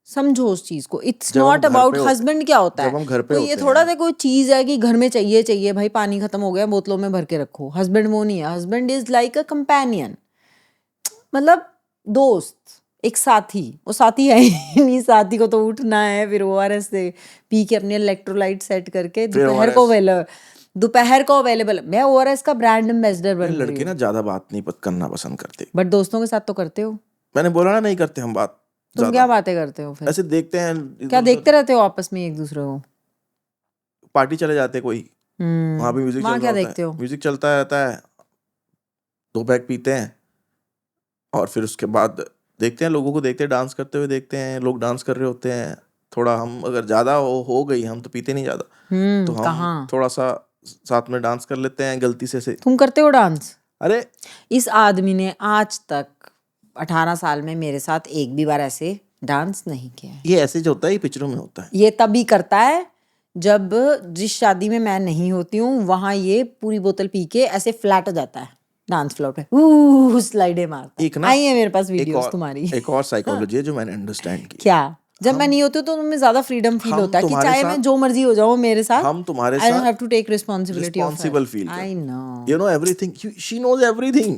समझो उस चीज को, इट्स जब हम नॉट घर अबाउट पे होते हस्बैंड क्या होता जब है, हम घर पे कोई ये होते थोड़ा हैं, सा कोई चीज है कि घर में चाहिए चाहिए भाई, पानी खत्म हो गया बोतलों में भर के रखो। हस्बैंड वो नहीं है, husband is like a companion, मतलब दोस्त, एक साथी। वो साथी है ही नहीं, साथी को तो उठना है, फिर ORS से पी के अपने इलेक्ट्रोलाइट सेट करके फिर दोपहर को अवेलेबल। मैं ORS का ब्रांड एम्बेसडर बन रही लड़के ना हूँ, ज्यादा बात नहीं करना पसंद करते। बट दोस्तों के साथ तो करते हो। मैंने बोला ना, नहीं करते हम बात तुम क्या ज्यादा, बातें करते हो फिर? ऐसे देखते हैं क्या इधर देखते उधर। रहते हो आपस में एक दूसरे को? पार्टी चले जाते कोई, वहां भी म्यूजिक वहाँ चल रहा क्या होता देखते है, हो? म्यूजिक चलता रहता है, 2 पैक पीते हैं, और फिर उसके बाद देखते हैं, लोगों को देखते हैं, डांस करते हुए देखते हैं, लोग डांस कर रहे होते हैं। थोड़ा हम अगर ज्यादा हो गई, हम तो पीते नहीं ज्यादा, तो हम कहाँ? थोड़ा सा साथ में डांस कर लेते हैं गलती से। तुम करते हो डांस? अरे इस आदमी ने आज तक 18 साल में मेरे साथ एक भी बार ऐसे डांस नहीं किया है। ये ऐसे जो होता है, ये पिक्चरों में होता है। ये तभी करता है जब जिस शादी में मैं नहीं होती हूँ, वहां ये पूरी बोतल पी के ऐसे फ्लैट हो जाता है डांस फ्लोर पे, स्लाइडे मारता एक है। ना आई है मेरे पास एक वीडियोस और तुम्हारी। एक और साइकोलॉजी है जो मैंने अंडरस्टैंड की। क्या? जब मैं हम नहीं होती हूँ तो तुम्हें ज्यादा फ्रीडम फील हम होता है कि तुम्हारे चाहे साथ मैं जो मर्जी हो जाऊँ मेरे साथ, हम तुम्हारे आई डोंट साथ have to take responsibility of her. Responsible feel I करते, no. You know everything, she knows everything,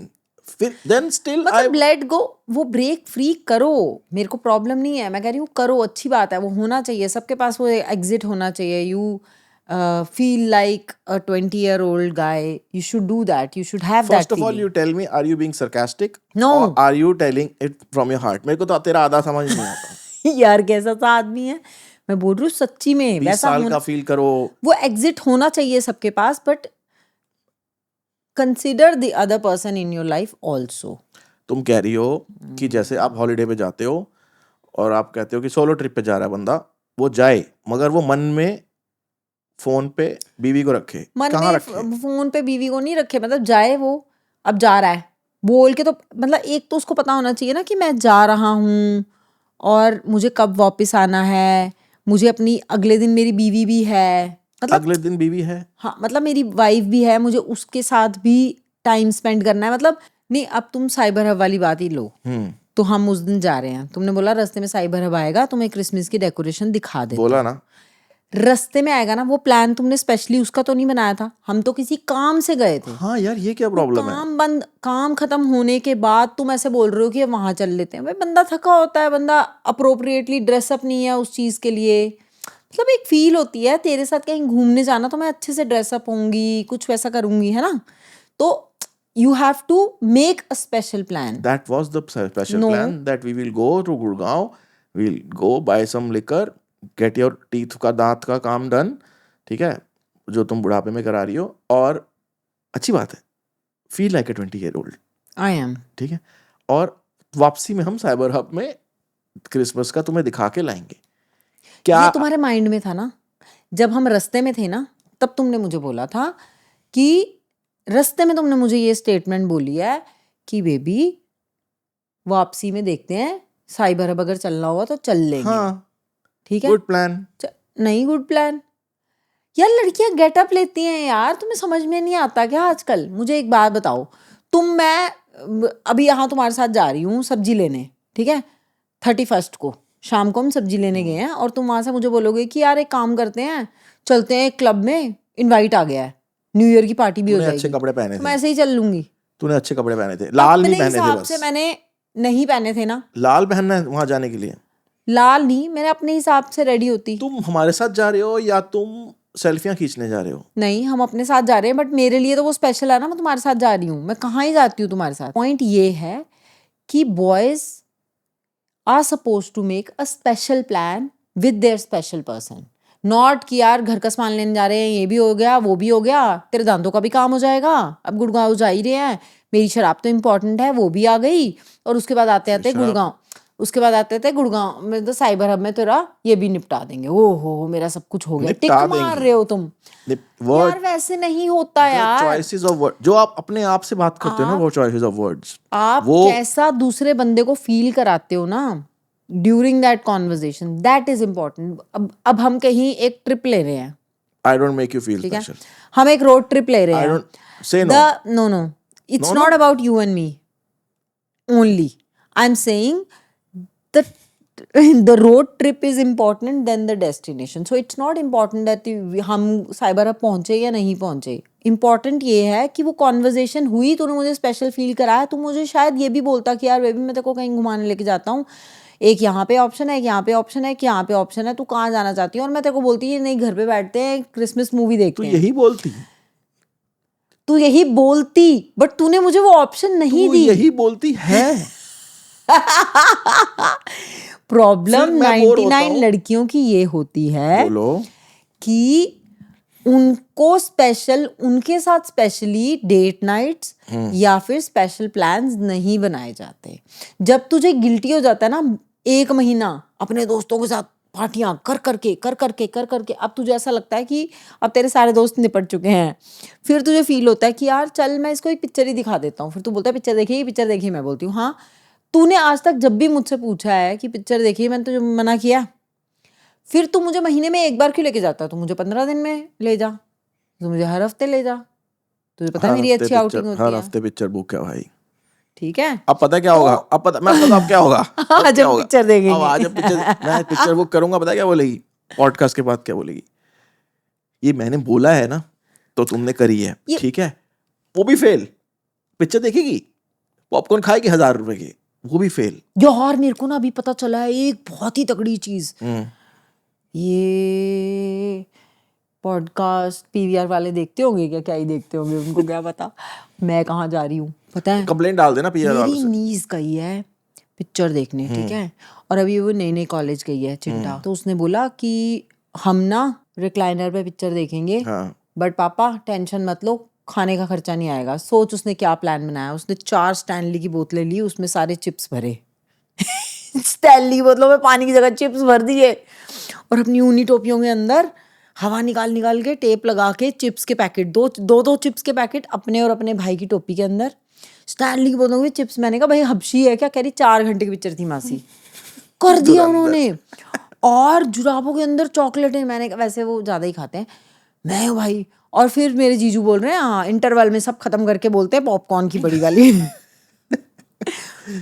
फिर देन स्टिल आई मतलब लेट गो, वो ब्रेक फ्री करो, मेरे को प्रॉब्लम नहीं है, मैं कह रही हूँ करो, अच्छी बात है, वो होना चाहिए सबके पास, वो एग्जिट होना चाहिए। You feel like a 20-year-old guy, you should do that, you should have that first of all you feeling. Tell me, are you being sarcastic No. और are you telling it from your heart? मेरे को तो तेरा आधा समझ नहीं आता। यार कैसा सा आदमी है, मैं बोल रही हूँ सच्ची में 20 वैसा साल होना, का फील करो। वो एग्जिट होना चाहिए सबके पास, but consider the other person in your life also. तुम कह रही हो कि जैसे आप हॉलीडे पे जाते हो और आप कहते हो कि सोलो ट्रिप पे जा रहा है बंदा, वो जाए मगर वो मन में फोन पे बीवी को रखे। मन कहाँ में रखे? फोन पे बीवी को नहीं रखे, मतलब जाए वो, अब जा रहा है बोल के, तो मतलब एक तो उसको पता होना चाहिए ना कि मैं जा रहा हूँ और मुझे कब वापस आना है, मुझे अपनी अगले दिन मेरी बीवी भी है, मतलब अगले दिन बीवी है, हाँ, मतलब मेरी वाइफ भी है, मुझे उसके साथ भी टाइम स्पेंड करना है। मतलब नहीं, अब तुम साइबर हब वाली बात ही लो, तो हम उस दिन जा रहे हैं, तुमने बोला रास्ते में साइबर हब आएगा, तुम्हें क्रिसमस की डेकोरेशन दिखा देते बोला हैं। ना, रास्ते में आएगा ना, वो प्लान तुमने स्पेशली उसका तो नहीं बनाया था, हम तो किसी काम से गए थे। हाँ यार ये क्या प्रॉब्लम है? काम बंद, काम खत्म होने के बाद तुम ऐसे बोल रहे हो कि वहां चल लेते हैं। भाई बंदा थका होता है, बंदा अप्रोप्रिएटली ड्रेसअप नहीं है उस चीज के लिए, मतलब एक फील होती है तेरे साथ कहीं घूमने जाना, तो मैं अच्छे से ड्रेसअप होंगी, कुछ वैसा करूंगी, है ना? तो you have to make a special plan. That was the special No. plan that we will go to Gurgaon, we'll go buy some liquor, get your teeth का दांत का काम done, ठीक है, जो तुम बुढ़ापे में करा रही हो, और अच्छी बात है, feel like a 20-year-old, I am. ठीक है, और वापसी में हम साइबर हब में क्रिसमस का तुम्हें दिखा के लाएंगे। क्या ये तुम्हारे माइंड में था ना, जब हम रास्ते में थे ना, तब तुमने मुझे बोला था कि रास्ते में तुमने मुझे ये स्टेटमेंट बोली है कि बेबी वापसी में देखते हैं, साइबर हब अगर चलना होगा तो चल लेंगे। हाँ, ठीक है, गुड प्लान। नहीं गुड प्लान। यार लड़कियां गेटअप लेती हैं यार, तुम्हें समझ में नहीं आता क्या आजकल? मुझे एक बात बताओ, मैं अभी यहाँ तुम्हारे साथ जा रही हूँ सब्जी लेने, ठीक है, 31 को शाम को हम सब्जी लेने गए हैं, और तुम वहां से मुझे बोलोगे कि यार एक काम करते हैं, चलते हैं एक क्लब में, इनवाइट आ गया है, न्यू ईयर की पार्टी भी हो तूने अच्छे जाएगी, कपड़े पहने तो थे, मैं ऐसे ही चल लूंगी। तूने अच्छे कपड़े पहने थे, लाल नहीं अपने पहने थे हिसाब से बस। मैंने नहीं पहने थे ना, लाल पहनना है वहां जाने के लिए। लाल नहीं, मैंने अपने हिसाब से रेडी होती। तुम हमारे साथ जा रहे हो या तुम सेल्फियां खींचने जा रहे हो? नहीं, हम अपने साथ जा रहे हैं, बट मेरे लिए तो वो स्पेशल है ना, मैं तुम्हारे साथ जा रही हूँ, मैं कहाँ ही जाती हूँ तुम्हारे साथ। पॉइंट ये है कि boys are suppose to make a special plan with their special person, not कि यार घर का सामान लेने जा रहे हैं, ये भी हो गया वो भी हो गया, तेरे दांतों का भी काम हो जाएगा, अब गुड़गांव जा ही रहे हैं, मेरी शराब तो इम्पोर्टेंट है वो भी आ गई, और उसके बाद आते आते शराब- गुड़गांव, उसके बाद आते थे गुड़गांव में तो साइबर हब में तेरा ये भी निपटा देंगे। ओहो मेरा सब कुछ हो गया। टिक निपटा मार देंगे। रहे हो तुम वर्ड यार, वैसे नहीं होता यार। चॉइसेस ऑफ वर्ड जो आप अपने आप से बात करते हो ना, वो चॉइसेस ऑफ वर्ड्स, आप वो कैसा दूसरे बंदे को फील कराते हो ना during that conversation, that is important. अब हम कहीं एक ट्रिप ले रहे हैं, I don't make you feel ठीक है, स्पेशल। हम एक रोड ट्रिप ले रहे आई हैं, don't say no. No it's No, not no. About you and me only, I am saying the the road trip is important than the destination, so it's not important that हम cyber hub पहुंचे या नहीं पहुंचे। Important ये है कि वो conversation हुई, तूने मुझे स्पेशल फील कराया, तू मुझे शायद ये भी बोलता कि यार बेबी मैं तेरे को कहीं घुमाने लेके जाता हूँ, एक यहाँ पे ऑप्शन है, एक यहाँ पे ऑप्शन है, एक यहाँ पे ऑप्शन है, तू कहाँ जाना चाहती है, और मैं तेरे को बोलती है नहीं घर पे बैठते हैं क्रिसमस मूवी तू देखते हैं। यही बोलती, तू यही बोलती, बट तूने मुझे वो ऑप्शन नहीं तू दी। यही बोलती है। प्रॉब्लम फिर मैं बोर होता 99 हूँ। लड़कियों की ये होती है बोलो। कि उनको स्पेशल, उनके साथ स्पेशली डेट नाइट्स या फिर स्पेशल प्लान्स नहीं बनाए जाते। जब तुझे गिल्टी हो जाता है ना, 1 महीना अपने दोस्तों के साथ पार्टियां कर करके अब तुझे ऐसा लगता है कि अब तेरे सारे दोस्त निपट चुके हैं, फिर तुझे फील होता है कि यार चल मैं इसको एक पिक्चर ही दिखा देता हूँ, फिर तू बोलता है पिक्चर देखी, मैं बोलती हूँ हाँ। तूने आज तक जब भी मुझसे पूछा है कि पिक्चर देखी, मैंने तुझे मना किया? फिर तू मुझे महीने में एक बार क्यों लेके जाता? तू मुझे 15 दिन में ले जा, तू मुझे हर हफ्ते ले जा, तुझे पता है मेरी अच्छी आउटिंग होती हर है। हफ्ते पिक्चर बुक है भाई। ठीक है, अब पता है क्या होगा, अब पता मैं बताता हूं अब क्या होगा। अब आज क्या हम होगा? पिक्चर देखेंगे। अब आज हम मैं पिक्चर बुक करूंगा, पता है क्या बोलेगी पॉडकास्ट के बाद? क्या बोलेगी? ये मैंने बोला है ना तो तुमने करी है, ठीक है, वो भी फेल। पिक्चर देखेगी, पॉपकॉर्न खाएगी 1000 रुपए की, वो भी फेल। यार मेरे को ना अभी पता चला है एक बहुत ही तगड़ी चीज, ये पॉडकास्ट पीवीआर वाले देखते होंगे क्या ही देखते होंगे, उनको क्या पता मैं कहाँ जा रही हूँ। पता है कंप्लेंट डाल देना पीआर वालों मेरी से। नीज गई है पिक्चर देखने, ठीक है, और अभी वो नई कॉलेज गई है चिंटा, तो उसने बोला कि हम ना रिक्लाइनर पे पिक्चर देखेंगे, हाँ, बट पापा टेंशन मत लो, खाने का खर्चा नहीं आएगा। सोच उसने क्या प्लान बनाया, उसने 4 स्टैनली की बोतलें ली, उसमें सारे चिप्स भरे स्टैनली बोतलों में पानी की जगह चिप्स भर दिए, और अपनी ऊनी टोपियों के अंदर हवा निकाल के टेप लगा के चिप्स के पैकेट, दो चिप्स के पैकेट अपने और अपने भाई की टोपी के अंदर, स्टैनली की बोतलों में चिप्स। मैंने कहा भाई हबशी है क्या? कह रही 4 घंटे की पिक्चर थी मासी। कर दिया उन्होंने, और जुराबों के अंदर चॉकलेटें। मैंने कहा वैसे वो ज्यादा ही खाते हैं, मैं भाई। और फिर मेरे जीजू बोल रहे हैं हाँ इंटरवल में सब खत्म करके बोलते हैं पॉपकॉर्न की बड़ी वाली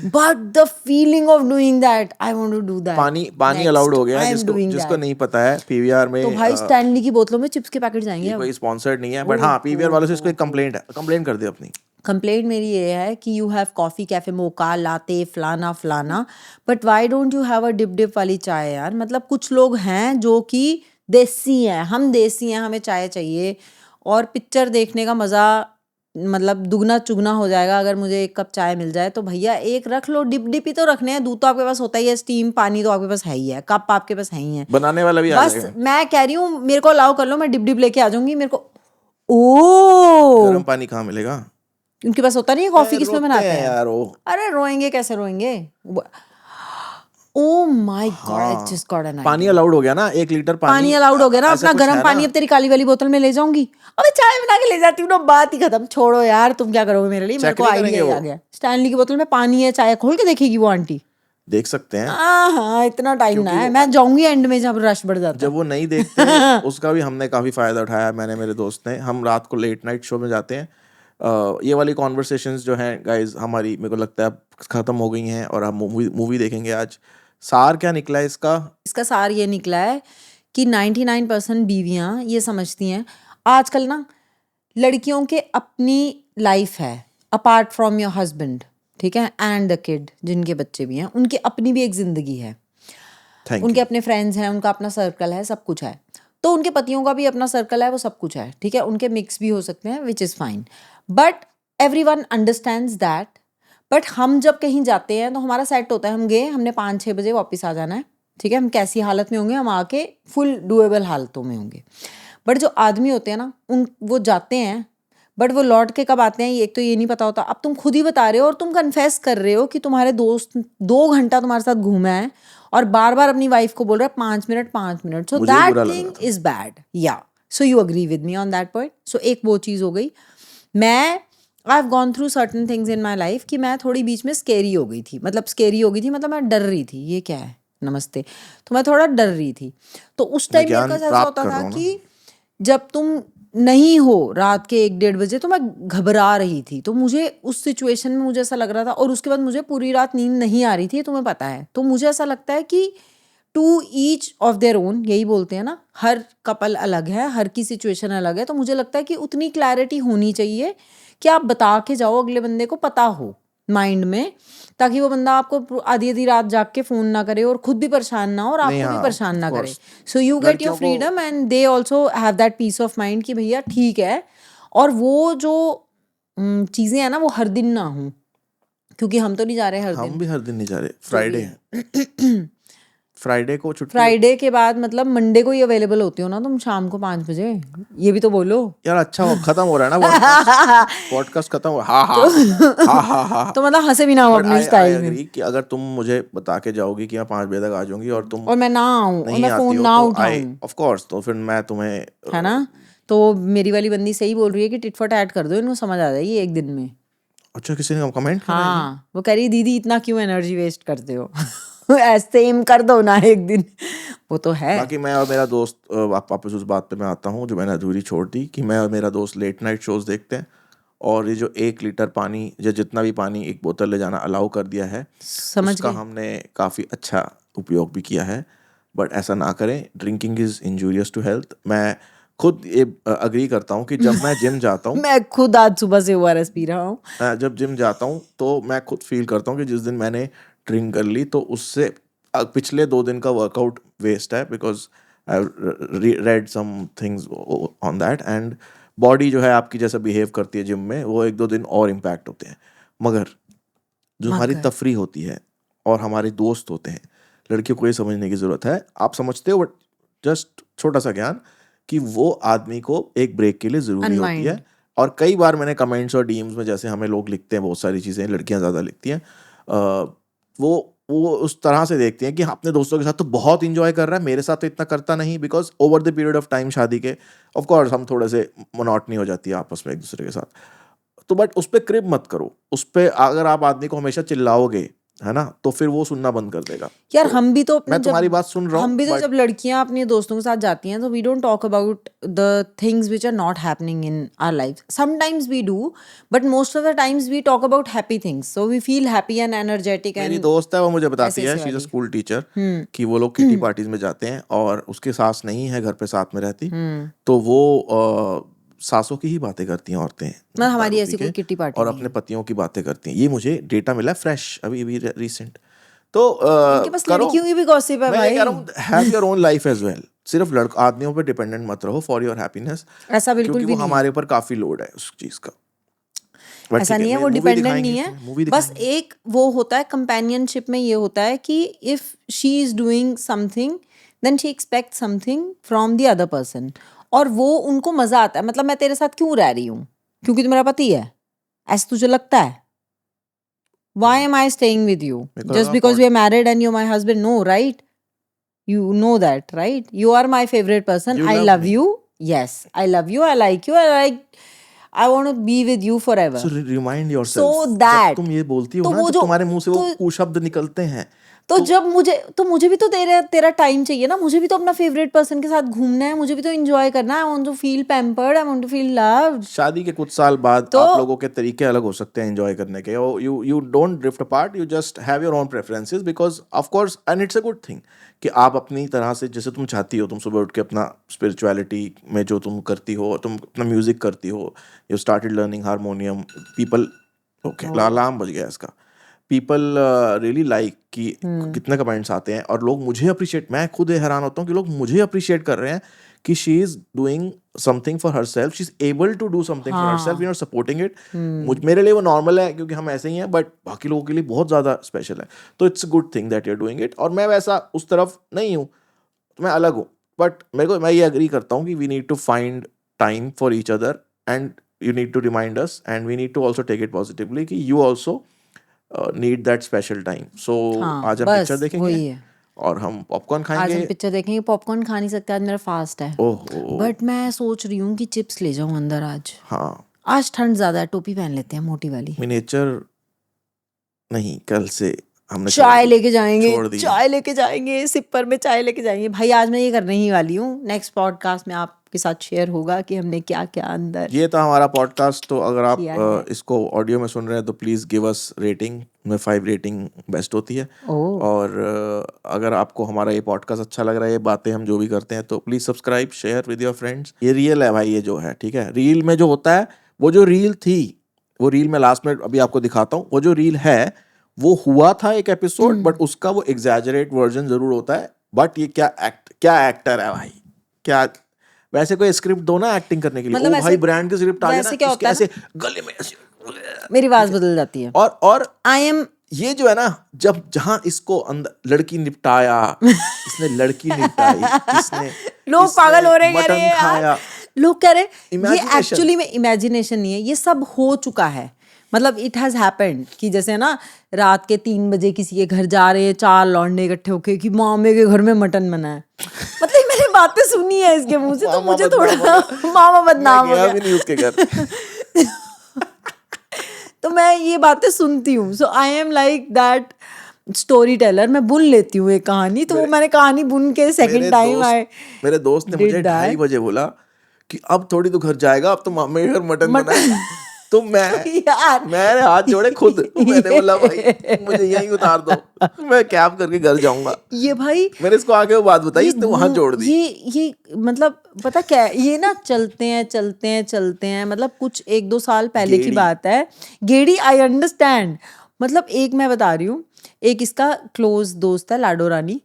but the feeling of doing that, I want to do that. पानी अलाउड हो गया है, जिसको नहीं पता है पीवीआर में, तो भाई स्टैनली की बोतलों में चिप्स के पैकेट जाएंगे। ये कोई स्पॉन्सर्ड नहीं है, बट हाँ पीवीआर वालों से इसको एक कंप्लेंट है, कंप्लेंट कर दे अपनी। कंप्लेंट मेरी ये है कि you have coffee cafe mocha latte फलाना, but why don't you have a dip वाली चाय यार? मतलब कुछ लोग हैं जो कि देसी हैं, हम देसी हैं, हमें चाय चाहिए, और पिक्चर देखने का मज़ा मतलब दुगना चुगना हो जाएगा अगर मुझे एक कप चाय मिल जाए। तो भैया एक रख लो, डिप ही तो रखने हैं, दूध तो आपके पास होता ही है, स्टीम पानी तो आपके पास है ही है, कप आपके पास है ही है, बनाने वाला भी आ बस जाएगा। मैं कह रही हूँ मेरे को अलाउ कर लो, मैं डिप लेके आ जाऊंगी। मेरे को ओ गर्म पानी कहाँ मिलेगा? उनके पास होता नहीं है कॉफी किसमें रोते बनाते हैं हैं। यार वो। अरे रोएंगे कैसे रोएंगे। ओ माय गॉड, आई हाँ, जस्ट गॉट एन पानी आइडिया। अलाउड हो गया ना, 1 लीटर पानी अलाउड हो गया ना, ऐसा अपना कुछ गर्म है पानी ना। अब तेरी काली वाली बोतल में ले जाऊंगी। अबे चाय बना के ले जाती हूँ ना, बात ही खत्म। छोड़ो यार, तुम क्या करोगे मेरे लिए, मेरे चेक को नहीं आइडिया करेंगे ही आ वो, गया। स्टैनली की बोतल में पानी है, चाय खोल के देखेगी वो आंटी। देख सकते हैं, हाँ, इतना टाइम ना क्योंकि है, वो मैं जाऊंगी एंड में जब रश बढ़ जाता जब वो नहीं देखते उसका भी हमने काफ़ी फ़ायदा उठाया, मैंने मेरे दोस्त ने। हम रात को लेट नाइट शो में जाते हैं। ये वाली कॉन्वर्सेशंस जो हैं गाइज हमारी, मेरे को लगता है अब ख़त्म हो गई हैं और हम मूवी मूवी देखेंगे आज। सार क्या निकला है इसका? इसका सार ये निकला है कि 99% बीवियां ये समझती हैं आजकल ना, लड़कियों के अपनी लाइफ है अपार्ट फ्रॉम योर हस्बैंड, ठीक है, एंड द किड, जिनके बच्चे भी हैं उनकी अपनी भी एक जिंदगी है, थैंक उनके यू। अपने फ्रेंड्स हैं, उनका अपना सर्कल है, सब कुछ है। तो उनके पतियों का भी अपना सर्कल है, वो सब कुछ है, ठीक है, उनके मिक्स भी हो सकते हैं, which is fine, but every one understands that. But हम जब कहीं जाते हैं तो हमारा सेट होता है, हम गए, हमने 5-6 बजे वापस आ जाना है, ठीक है, हम कैसी हालत में होंगे, हम आके फुल डुएबल हालतों में होंगे। बट जो आदमी होते हैं ना, उन वो जाते हैं, बट वो लौट के कब आते हैं एक तो ये नहीं पता होता। अब तुम खुद ही बता रहे हो और तुम कन्फेस कर रहे हो कि तुम्हारे दोस्त 2 घंटा तुम्हारे साथ घूमा है और बार बार अपनी वाइफ को बोल रहा है 5 मिनट 5 मिनट। सो मुझे भी दैट बुरा लग थिंग रहा था। इज बैड, या so you agree with me on that point. So एक वो चीज़ हो गई। मैं I have gone through certain things in my life कि मैं थोड़ी बीच में स्केरी हो गई थी, मतलब मैं डर रही थी, ये क्या है नमस्ते, तो मैं थोड़ा डर रही थी। तो उस मैं टाइम मेरे ज्ञान पास ऐसा प्राप्त होता कर था रहा हूँ ना। कि जब तुम नहीं हो रात के 1-1:30 बजे, तो मैं घबरा रही थी। तो मुझे उस सिचुएशन में मुझे ऐसा लग रहा था, और उसके बाद मुझे पूरी रात नींद नहीं आ रही थी, तुम्हें पता है। तो मुझे ऐसा लगता है कि to each of their own, यही बोलते हैं ना, हर कपल अलग है, हर की सिचुएशन अलग है। तो मुझे लगता है कि उतनी क्लैरिटी होनी चाहिए कि आप बता के जाओ, अगले बंदे को पता हो माइंड में, ताकि वो बंदा आपको आधी आधी रात जाग के फ़ोन ना करे और खुद भी परेशान ना हो और नहीं, आपको भी हाँ, परेशान ऑफ ना करे। Course. So you get your लड़कियों को freedom and they also have that peace of mind कि भैया ठीक है। और वो जो चीज़ें हैं ना, वो हर दिन ना हों, क्योंकि हम तो नहीं जा रहे हर हम दिन, भी हर दिन नहीं जा रहे। जो भी फ्राइडे है। है, फ्राइडे को छुट्टी हो। फ्राइडे के बाद मतलब मंडे को ही अवेलेबल होती हो ना तुम शाम को 5 बजे, ये भी तो बोलो। यार अच्छा हो, खत्म हो रहा है ना पॉडकास्ट, पॉडकास्ट खत्म हो। हाँ हाँ तो हाँ हाँ हाँ। तो मतलब हंसे भी ना हो बट अपने आई आई स्टाइल में, एग्री कि अगर तुम मुझे बता के जाओगी कि मैं 5 बजे तक आ जाऊंगी और तुम और मैं ना आऊं और नहीं मैं आती फ़ोन हो, ना तो आई उठाऊं, ऑफ कोर्स, तो फिर मैं तुम्हें है ना। तो मेरी वाली बंदी सही बोल रही है कि टिट फॉर टैट कर दो, इनको समझ आ जाएगी एक दिन में। अच्छा, किसी ने कमेंट करा है ये? हाँ, वो कह रही दीदी इतना क्यों एनर्जी वेस्ट करते हो ऐसे एम कर दो ना एक दिन। वो तो है। बाकी मैं और मेरा दोस्त वापस उस बात पे मैं आता हूँ जो मैंने अधूरी छोड़ दी, कि मैं और मेरा दोस्त लेट नाइट शोज देखते हैं, और ये जो 1 लीटर पानी या जितना भी पानी एक बोतल ले जाना अलाउ कर दिया है, समझ उसका गए। हमने काफ़ी अच्छा उपयोग भी किया है। बट ऐसा ना करें, drinking is injurious to health. मैं खुद ये अग्री करता हूँ कि जब मैं जिम जाता हूँ, मैं खुद आज सुबह से ओआरएस पी रहा हूँ। जब जिम जाता हूँ तो मैं खुद फील करता हूँ कि जिस दिन मैंने ड्रिंक कर ली तो उससे पिछले 2 दिन का वर्कआउट वेस्ट है, because I read some things on that, and body जो है आपकी जैसा बिहेव करती है जिम में, वो 1-2 दिन और इम्पैक्ट होते हैं। मगर जो हमारी मगर तफरी होती है और हमारे दोस्त होते हैं, लड़कियों को ये समझने की ज़रूरत है, आप समझते हो, बट जस्ट छोटा सा ज्ञान, कि वो आदमी को एक ब्रेक के लिए ज़रूरी होती है। अनवाइंड। और कई बार मैंने कमेंट्स और डीएम्स में, जैसे हमें लोग लिखते हैं बहुत सारी चीज़ें, लड़कियां ज़्यादा लिखती हैं, वो उस तरह से देखती हैं कि हाँ, अपने दोस्तों के साथ तो बहुत इंजॉय कर रहा है, मेरे साथ तो इतना करता नहीं, because over the period of time शादी के ऑफ कोर्स हम थोड़े से मोनोटनी हो जाती है आपस में एक दूसरे के साथ। तो बट उस पर क्रिप मत करो, उस पर अगर आप आदमी को हमेशा चिल्लाओगे, है ना, तो फिर वो सुनना बंद कर देगा। यार तो हम भी तो अपने मैं तुम्हारी बात सुन रहा हूँ, बट जब लड़कियां अपने दोस्तों के साथ जाती हैं तो we don't talk about the things which are not happening in our life. Sometimes we do, but most of the times we talk about happy things, so we feel happy and energetic मेरी and दोस्त है, वो मुझे बताती ऐसे है, ऐसे she is a वाली। स्कूल टीचर, कि वो लोग किटी पार्टीज में जाते हैं और उसकी सास नहीं है घर पे साथ में रहती, तो वो सासों की ही बातें करती हैं औरतें, मतलब हमारी दारू पी ऐसी के, कोई किट्टी पार्टी और नहीं अपने है। पतियों की बातें करती हैं। ये मुझे डेटा मिला फ्रेश, अभी अभी रिसेंट। तो इनके पास करो, लड़कियों की भी गॉसिप है मैं ये कह भाई। रहा हूँ, have your own life as well. सिर्फ आदमियों पे डिपेंडेंट मत रहो फॉर योर हैप्पीनेस, ऐसा बिल्कुल क्योंकि भी वो नहीं है। हमारे ऊपर काफी लोड है उस चीज का। बट ऐसा ठीक है, नहीं है, मैं वो मूवी डिपेंडेंट दिखाएंगे नहीं है। तुम्हें, मूवी बस दिखाएंगे। एक वो होता है कंपेनियनशिप में, ये होता है कि if she is doing something then she expect something from the other person, और वो उनको मजा आता है। मतलब मैं तेरे साथ क्यों रह रही हूँ, क्योंकि तू मेरा पति है, ऐसा तुझे लगता है? Why am I staying with you? मेरे को Just लगा because we are married and you're my husband? No, right? You know that, right? You are my favorite person. You I love love me. you. Yes, I love you. I like you. I want to be with you forever. So remind yourself, So जब that तुम ये बोलती हो तो ना, वो जब जो तुम्हारे मुंह से वो तो कुशब्द निकलते हैं, तो जब मुझे भी तो तेरा टाइम चाहिए ना, मुझे भी तो अपना फेवरेट पर्सन के साथ घूमना है, मुझे भी तो एंजॉय करना है. I want to feel pampered, I want to feel loved. शादी के कुछ साल बाद तो आप लोगों के तरीके अलग हो सकते हैं एंजॉय करने के. You don't drift apart, you just have your own preferences, because of course and it's a good thing कि आप अपनी तरह से जैसे तुम चाहती हो, तुम सुबह उठ के अपना स्पिरिचुअलिटी में जो तुम करती हो, तुम अपना म्यूजिक करती हो, you started learning harmonium. People okay, alarm बज गया इसका. पीपल रियली लाइक कि कितने कमेंट्स आते हैं और लोग मुझे अप्रिशिएट, मैं खुद हैरान होता हूँ कि लोग मुझे अप्रिशिएट कर रहे हैं कि she is doing something for herself, she is able to do something for herself, we are supporting it. मेरे लिए वो नॉर्मल है क्योंकि हम ऐसे ही हैं, बट बाकी लोगों के लिए बहुत ज़्यादा स्पेशल है. तो it's a good thing that you are doing it. और मैं वैसा उस तरफ नहीं हूँ, मैं अलग हूँ, बट मैं ये एग्री करता हूँ कि we need to find time for each other and you need to remind us and we need to also take it positively कि you also need that special time. So आज हम picture बस देखेंगे वही है. और हम पॉपकॉर्न आज खाएंगे. हम पिक्चर देखेंगे. पॉपकॉर्न खा नहीं सकते, आज मेरा फास्ट है. ओहो, बट मैं सोच रही हूँ कि चिप्स ले जाऊँ अंदर आज. हाँ, आज ठंड ज्यादा है, टोपी पहन लेते हैं मोटी वाली. मिनिएचर नहीं, कल से हमने चाय लेके छोड़ दी. चाय लेके जाएंगे, सिपर में चाय लेके जाएंगे. भाई आज मैं ये करने ही वाली हूँ. नेक्स्ट पॉडकास्ट में आपके साथ शेयर होगा कि हमने क्या क्या अंदर ये था हमारा पॉडकास्ट. तो अगर आप किया है. इसको ऑडियो में सुन रहे हैं तो प्लीज़ गिव अस रेटिंग. में 5 रेटिंग बेस्ट होती है. और अगर आपको हमारा ये पॉडकास्ट अच्छा लग रहा है, ये बातें हम जो भी करते हैं, तो please subscribe, share with your friends. ये रियल है भाई, ये जो है ठीक है. रील में जो होता है, वो जो रील थी, वो रील में लास्ट में अभी आपको दिखाता हूँ. वो जो रील है वो हुआ था एक एपिसोड, बट उसका वो एग्जैजरेट वर्जन जरूर होता है. बट ये क्या एक्टर है भाई, क्या. वैसे कोई स्क्रिप्ट दो ना एक्टिंग करने के लिए. मतलब ओ भाई ब्रांड की स्क्रिप्ट आ जाए वैसे क्या ना, होता इसके है ऐसे गले में ऐसे, मेरी आवाज बदल जाती है. और आई एम ये जो है ना, जब जहां इसको अंदर लड़की निपटाया, इसने लड़की निपटाई, इसने लोग पागल हो रहे हैं, मटन अरे यार. खाया. लोग कह रहे ये Imagination. एक्चुअली में इमेजिनेशन नहीं है, ये सब हो चुका है. मतलब इट हैज हैपेंड कि जैसे ना रात के 3 बजे किसी के घर जा रहे हैं 4 लौंडे इकट्ठे होके कि मामे के घर में मटन बना है. मतलब मैंने बातें सुनी है इसके मुंह से, तो मामा मुझे बदनाम थोड़ा हो मामा बदनाम हो मैं गया गया. भी नहीं उसके घर. तो मैं ये बातें सुनती हूँ. So I am like that story teller. मैं बुन लेती हूँ एक कहानी. तो वो मैंने कहानी बुन के सेकंड टाइम आए. मेरे दोस्त ने मुझे 2:30 बजे बोला कि अब थोड़ी तो घर जाएगा, अब तो मामे के घर मटन बना है. तो मैंने हाथ जोड़े खुद. मैंने बोला भाई मुझे यहीं उतार दो, मैं कैब करके घर जाऊंगा. ये भाई मैंने इसको आके वो बात बताई, इसने वहां जोड़ दी. ये मतलब पता क्या है, ये ना चलते हैं. मतलब कुछ 1-2 साल पहले की बात है. गेड़ी आई अंडरस्टैंड. मतलब एक मैं बता रही हूँ, एक इसका क्लोज दोस्त है लाडो रानी,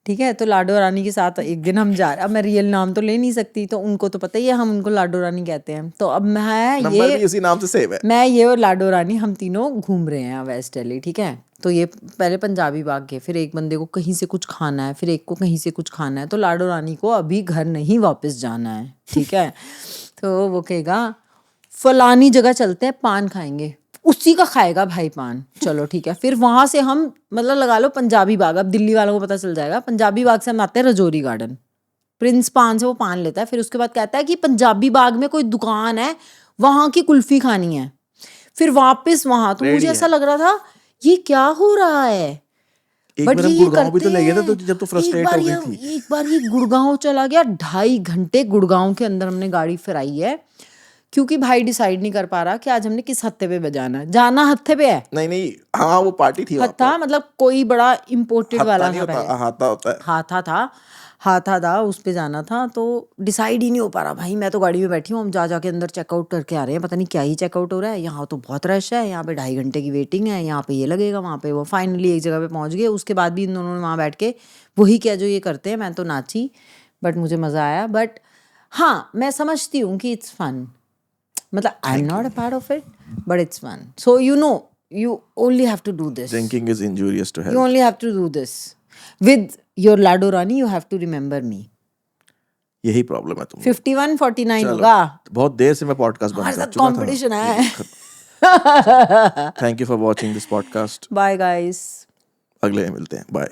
ठीक है. तो लाडो रानी के साथ एक दिन हम जा रहे, अब मैं रियल नाम तो ले नहीं सकती, तो उनको तो पता ही है हम उनको लाडो रानी कहते हैं. तो अब नंबर भी इसी नाम से सेव है. मैं ये और लाडो रानी हम तीनों घूम रहे हैं वेस्ट दिल्ली, ठीक है. तो ये पहले पंजाबी बाग गए, फिर एक बंदे को कहीं से कुछ खाना है, फिर एक को कहीं से कुछ खाना है. तो लाडो रानी को अभी घर नहीं वापस जाना है, ठीक है. तो वो कहेगा फलानी जगह चलते हैं, पान खाएंगे. उसी का खाएगा भाई पान. चलो ठीक है. फिर वहां से हम मतलब लगा लो पंजाबी बाग, अब दिल्ली वालों को पता चल जाएगा. पंजाबी बाग से हम आते हैं रजौरी गार्डन. प्रिंस पान से वो पान लेता है. फिर उसके बाद कहता है कि पंजाबी बाग में कोई दुकान है, वहां की कुल्फी खानी है. फिर वापस वहां. तो मुझे ऐसा लग रहा था ये क्या हो रहा है. एक बट बार हम गुड़गांव भी तो ले गए थे, तो जब तो फ्रस्ट्रेट हो गई थी. एक बार ये गुड़गांव चला गया. 2.5 घंटे गुड़गांव के अंदर हमने गाड़ी फिराई है, क्योंकि भाई डिसाइड नहीं कर पा रहा कि आज हमने किस हत्थे पे बजाना है. जाना हत्थे पे है. नहीं हाँ वो पार्टी थी. हत्था मतलब कोई बड़ा इम्पोर्टेड वाला था पहले. हाथा होता है. हाथा था, उस पे जाना था. तो डिसाइड ही नहीं हो पा रहा भाई. मैं तो गाड़ी में बैठी हूँ, हम जाके अंदर चेकआउट करके आ रहे हैं. पता नहीं क्या ही चेकआउट हो रहा है. यहाँ तो बहुत रश है, यहाँ पे 2.5 घंटे की वेटिंग है, यहाँ पे ये लगेगा, वहाँ पे वो. फाइनली एक जगह पे पहुँच गए. उसके बाद भी इन दोनों ने वहाँ बैठ के वही किया जो ये करते हैं. मैं तो नाची, बट मुझे मज़ा आया. बट हाँ, मैं समझती हूँ कि इट्स फन. मतलब I am not a part of it, but it's fun. So you only have to do this. Drinking is injurious to health. You only have to do this. With your Lado Rani, you have to remember me. यही problem है तुम. 51-49 होगा. बहुत देर से मैं podcast बंद कर चुका था. कंपटीशन है. Thank you for watching this podcast. Bye guys. अगले में मिलते हैं. बाय.